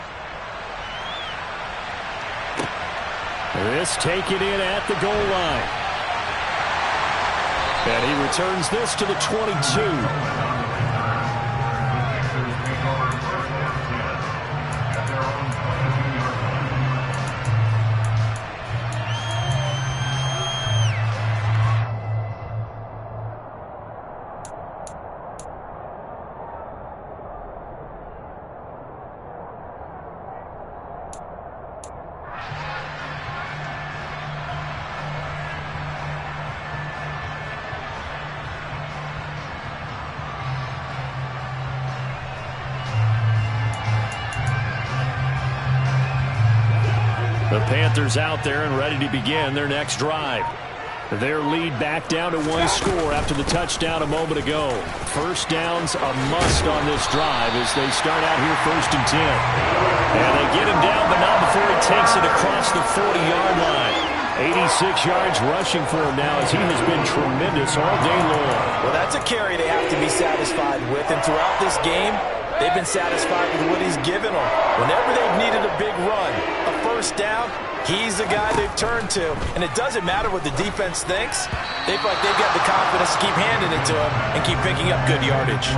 This taken in at the goal line. And he returns this to the 22. The Panthers out there and ready to begin their next drive. Their lead back down to one score after the touchdown a moment ago. First down's a must on this drive as they start out here 1st and 10. And they get him down, but not before he takes it across the 40-yard line. 86 yards rushing for him now as he has been tremendous all day long. Well, that's a carry they have to be satisfied with. And throughout this game, they've been satisfied with what he's given them. Whenever they've needed a big run, a first down, he's the guy they've turned to. And it doesn't matter what the defense thinks. They feel like they've got the confidence to keep handing it to him and keep picking up good yardage.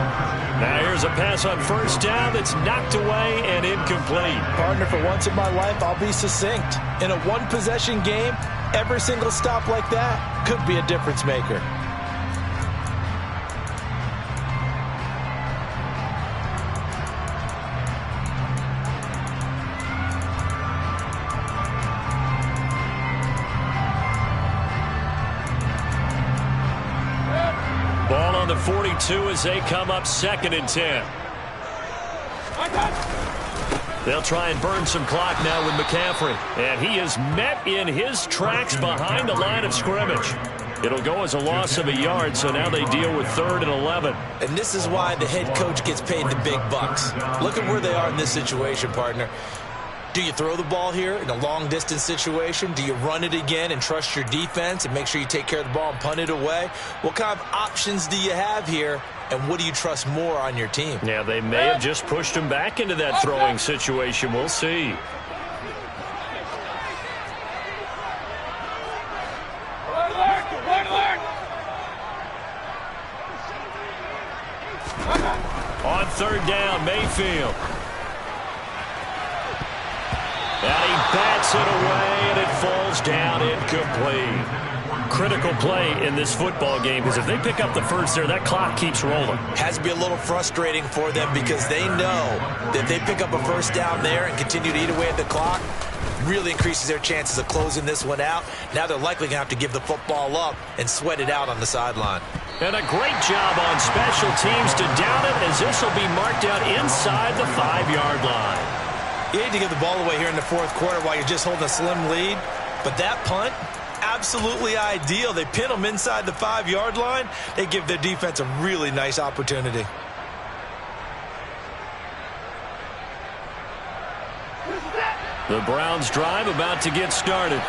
Now here's a pass on first down that's knocked away and incomplete. Partner, for once in my life, I'll be succinct. In a one-possession game, every single stop like that could be a difference maker. Ball on the 42 as they come up 2nd and 10. They'll try and burn some clock now with McCaffrey. And he is met in his tracks behind the line of scrimmage. It'll go as a loss of a yard, so now they deal with 3rd and 11. And this is why the head coach gets paid the big bucks. Look at where they are in this situation, partner. Do you throw the ball here in a long-distance situation? Do you run it again and trust your defense and make sure you take care of the ball and punt it away? What kind of options do you have here, and what do you trust more on your team? Yeah, they may have just pushed him back into that throwing situation. We'll see. On 3rd down, Mayfield. And he bats it away, and it falls down incomplete. Critical play in this football game, because if they pick up the first there, that clock keeps rolling. Has to be a little frustrating for them because they know that if they pick up a first down there and continue to eat away at the clock, really increases their chances of closing this one out. Now they're likely going to have to give the football up and sweat it out on the sideline. And a great job on special teams to down it, as this will be marked out inside the 5-yard line. You need to give the ball away here in the 4th quarter while you're just holding a slim lead. But that punt, absolutely ideal. They pin them inside the 5-yard line. They give their defense a really nice opportunity. The Browns drive about to get started.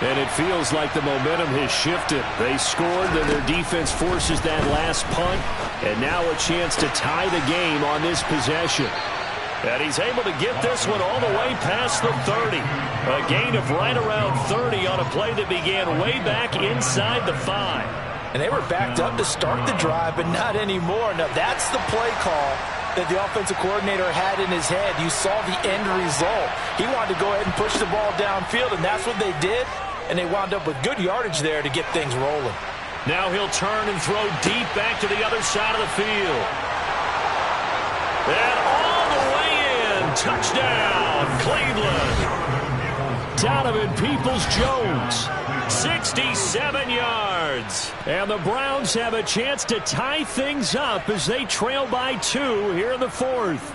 And it feels like the momentum has shifted. They scored, then their defense forces that last punt. And now a chance to tie the game on this possession. And he's able to get this one all the way past the 30. A gain of right around 30 on a play that began way back inside the 5. And they were backed up to start the drive, but not anymore. Now, that's the play call that the offensive coordinator had in his head. You saw the end result. He wanted to go ahead and push the ball downfield, and that's what they did. And they wound up with good yardage there to get things rolling. Now he'll turn and throw deep back to the other side of the field. And all the way in. Touchdown, Cleveland. Donovan Peoples-Jones, 67 yards. And the Browns have a chance to tie things up as they trail by 2 here in the 4th.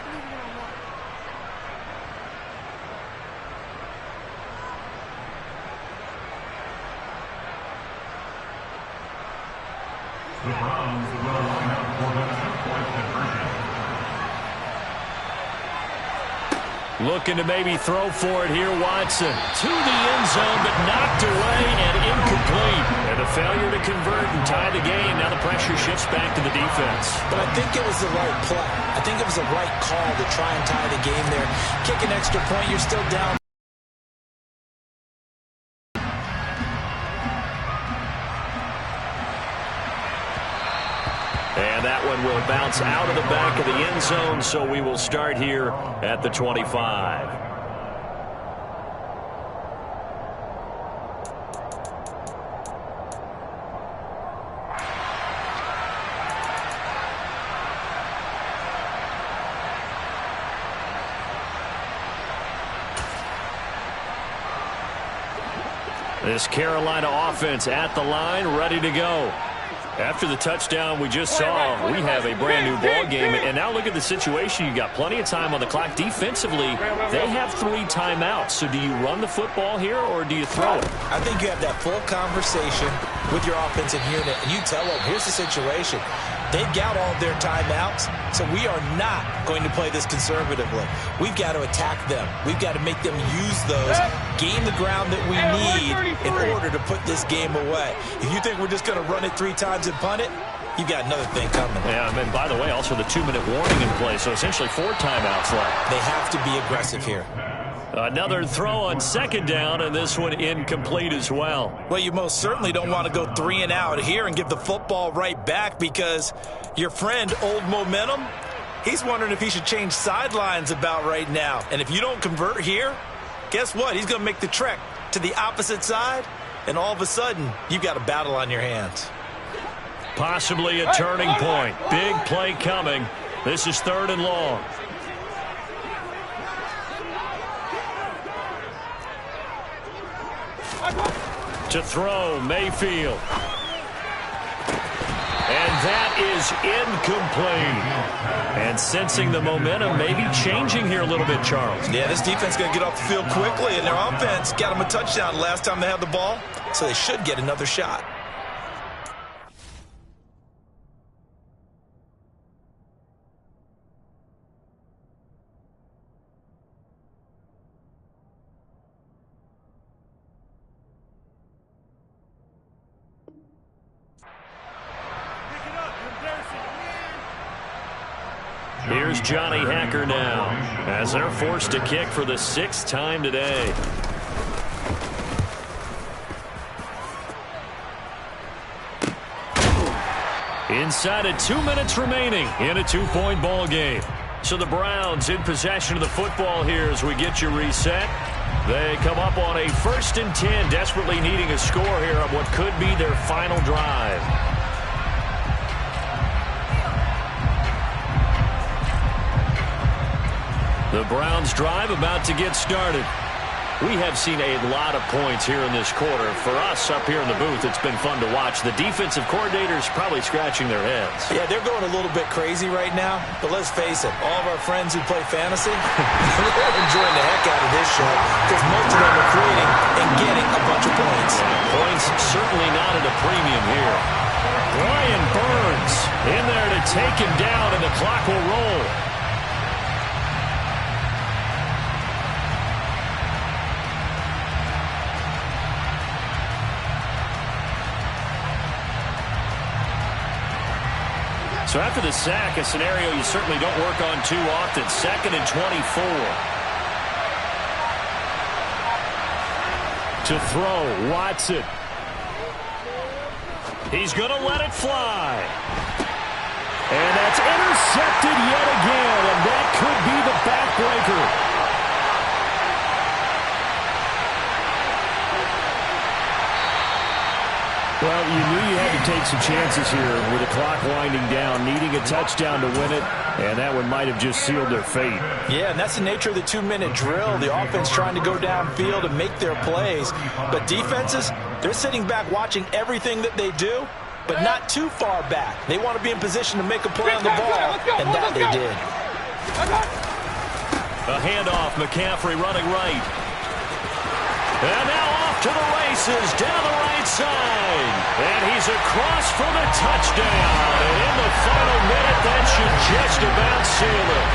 The Browns will line up for the two-point conversion. Looking to maybe throw for it here, Watson. To the end zone, but knocked away and incomplete. And a failure to convert and tie the game. Now the pressure shifts back to the defense. But I think it was the right play. I think it was the right call to try and tie the game there. Kick an extra point, you're still down. And that one will bounce out of the back of the end zone, so we will start here at the 25. This Carolina offense at the line, ready to go. After the touchdown we just saw, we have a brand new ball game. And now look at the situation. You've got plenty of time on the clock. Defensively, they have 3 timeouts. So do you run the football here or do you throw it? I think you have that full conversation with your offensive unit, and you tell them, here's the situation. They've got all of their timeouts, so we are not going to play this conservatively. We've got to attack them. We've got to make them use those, gain the ground that we need in order to put this game away. If you think we're just going to run it 3 times and punt it, you've got another thing coming. Yeah, and by the way, also the 2-minute warning in play, so essentially 4 timeouts left. They have to be aggressive here. Another throw on second down, and this one incomplete as well. Well, you most certainly don't want to go 3 and out here and give the football right back, because your friend, Old Momentum, he's wondering if he should change sidelines about right now. And if you don't convert here, guess what? He's going to make the trek to the opposite side, and all of a sudden, you've got a battle on your hands. Possibly a turning point. Big play coming. This is 3rd and long. To throw, Mayfield. And that is incomplete. And sensing the momentum, maybe changing here a little bit, Charles. Yeah, this defense is going to get off the field quickly, and their offense got them a touchdown last time they had the ball, so they should get another shot. Here's Johnny Hacker now, as they're forced to kick for the 6th time today. Inside of 2 minutes remaining in a 2-point ball game. So the Browns in possession of the football here as we get you reset. They come up on a 1st and 10, desperately needing a score here on what could be their final drive. The Browns drive about to get started. We have seen a lot of points here in this quarter. For us up here in the booth, it's been fun to watch. The defensive coordinators probably scratching their heads. Yeah, they're going a little bit crazy right now. But let's face it, all of our friends who play fantasy, they're enjoying the heck out of this show because most of them are creating and getting a bunch of points. Points certainly not at a premium here. Brian Burns in there to take him down, and the clock will roll. So after the sack, a scenario you certainly don't work on too often. 2nd and 24. To throw, Watson. He's going to let it fly. And that's intercepted yet again, and that could be the backbreaker. Well, you knew you had to take some chances here with the clock winding down, needing a touchdown to win it, and that one might have just sealed their fate. Yeah, and that's the nature of the 2-minute drill. The offense trying to go downfield and make their plays. But defenses, they're sitting back watching everything that they do, but not too far back. They want to be in position to make a play on the ball, and that they did. A handoff, McCaffrey running right. And now off to the races, down the right side. And he's across for the touchdown. And in the final minute, that should just about seal it.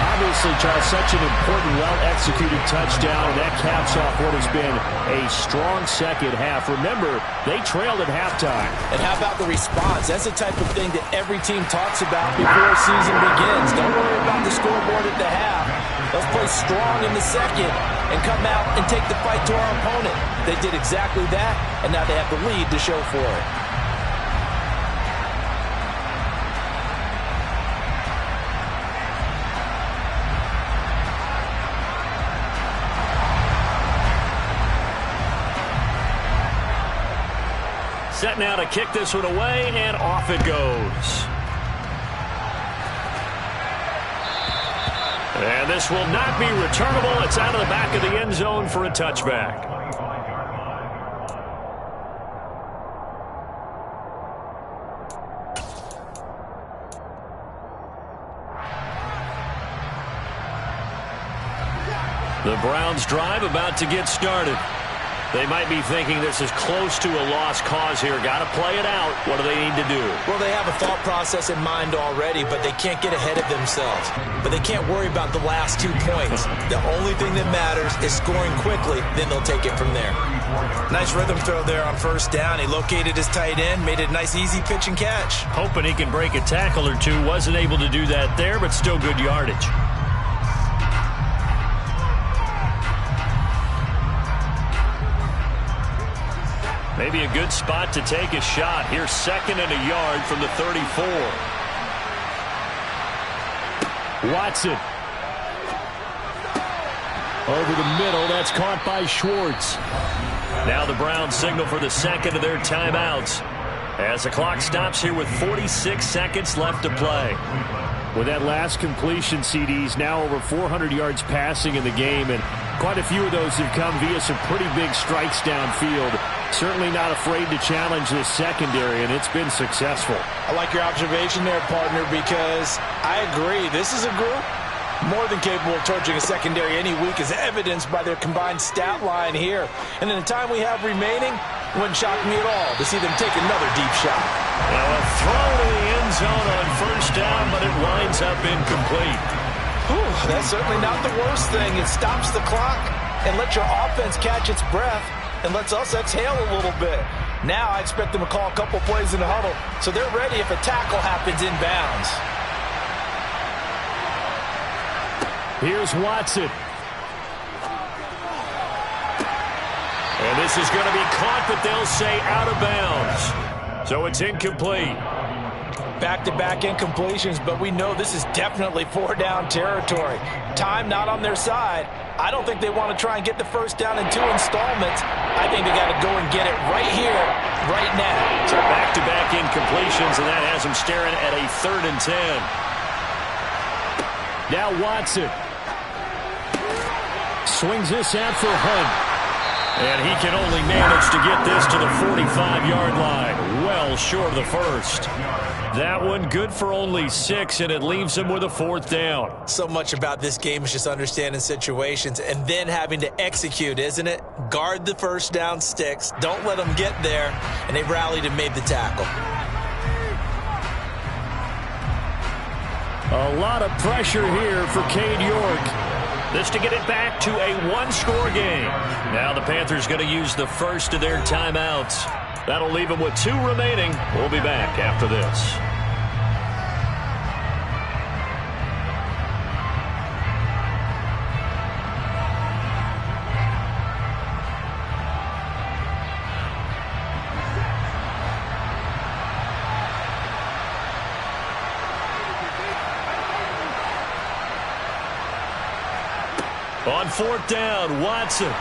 Obviously, Charles, such an important, well-executed touchdown, and that caps off what has been a strong second half. Remember, they trailed at halftime. And how about the response? That's the type of thing that every team talks about before a season begins. Don't worry about the scoreboard at the half. Let's play strong in the second and come out and take the fight to our opponent. They did exactly that, and now they have the lead to show for it. Set now to kick this one away, and off it goes. And this will not be returnable. It's out of the back of the end zone for a touchback. The Browns drive about to get started. They might be thinking this is close to a lost cause here. Got to play it out. What do they need to do? Well, they have a thought process in mind already, but they can't get ahead of themselves. But they can't worry about the last 2 points. The only thing that matters is scoring quickly, then they'll take it from there. Nice rhythm throw there on first down. He located his tight end, made it a nice easy pitch and catch. Hoping he can break a tackle or two. Wasn't able to do that there, but still good yardage. Maybe a good spot to take a shot. Here's 2nd and a yard from the 34. Watson. Over the middle. That's caught by Schwartz. Now the Browns signal for the second of their timeouts as the clock stops here with 46 seconds left to play. With that last completion, CDs now over 400 yards passing in the game, and quite a few of those have come via some pretty big strikes downfield. Certainly not afraid to challenge this secondary, and it's been successful. I like your observation there, partner, because I agree. This is a group more than capable of torching a secondary any week, as evidenced by their combined stat line here. And in the time we have remaining, wouldn't shock me at all to see them take another deep shot. Now a throw to the end zone on first down, but it winds up incomplete. Whew, that's certainly not the worst thing. It stops the clock and lets your offense catch its breath and lets us exhale a little bit. Now I expect them to call a couple plays in the huddle, so they're ready if a tackle happens inbounds. Here's Watson. And this is going to be caught, but they'll say out of bounds. So it's incomplete. Back-to-back incompletions, but we know this is definitely 4-down territory. Time not on their side. I don't think they want to try and get the first down in 2 installments. I think they got to go and get it right here, right now. So back-to-back incompletions, and that has them staring at a 3rd and 10. Now Watson. Swings this out for Hunt. And he can only manage to get this to the 45-yard line. Well short of the first. That one good for only 6, and it leaves him with a 4th down. So much about this game is just understanding situations and then having to execute, isn't it? Guard the first down sticks. Don't let them get there. And they rallied and made the tackle. A lot of pressure here for Cade York. This to get it back to a 1-score game. Now the Panthers going to use the first of their timeouts. That'll leave them with 2 remaining. We'll be back after this. On 4th down, Watson.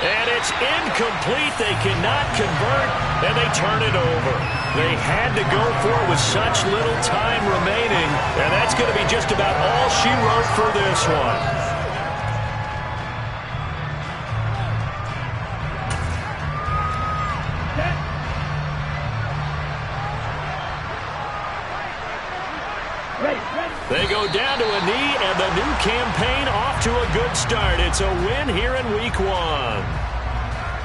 And it's incomplete. They cannot convert, and they turn it over. They had to go for it with such little time remaining, and that's going to be just about all she wrote for this one. They go down to a knee, and the new campaign off to a good start. It's a win here in Week 1.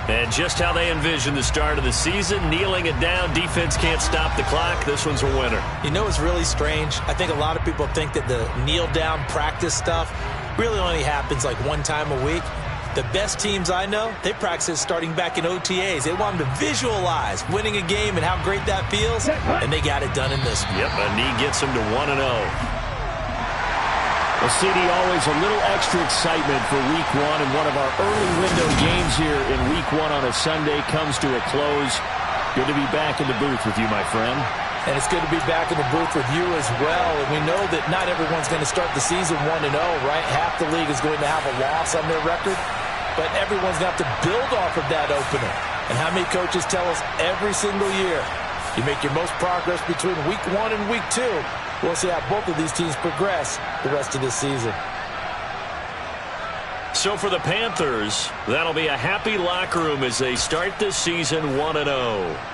And just how they envision the start of the season, kneeling it down, defense can't stop the clock. This one's a winner. You know what's really strange? I think a lot of people think that the kneel-down practice stuff really only happens like one time a week. The best teams I know, they practice it starting back in OTAs. They want them to visualize winning a game and how great that feels, and they got it done in this one. Yep, a knee gets them to 1-0. Well, CD, always a little extra excitement for Week 1, and one of our early window games here in Week 1 on a Sunday comes to a close. Good to be back in the booth with you, my friend. And it's good to be back in the booth with you as well. And we know that not everyone's going to start the season 1-0, right? Half the league is going to have a loss on their record. But everyone's going to have to build off of that opener. And how many coaches tell us every single year, you make your most progress between Week 1 and Week 2. We'll see how both of these teams progress the rest of this season. So for the Panthers, that'll be a happy locker room as they start this season 1-0.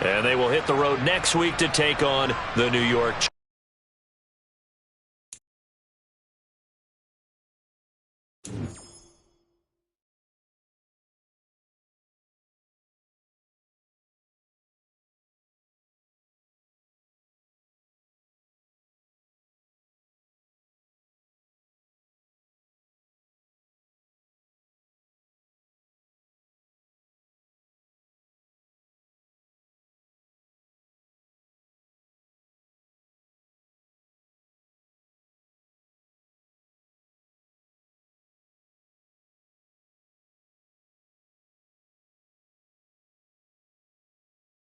And they will hit the road next week to take on the New York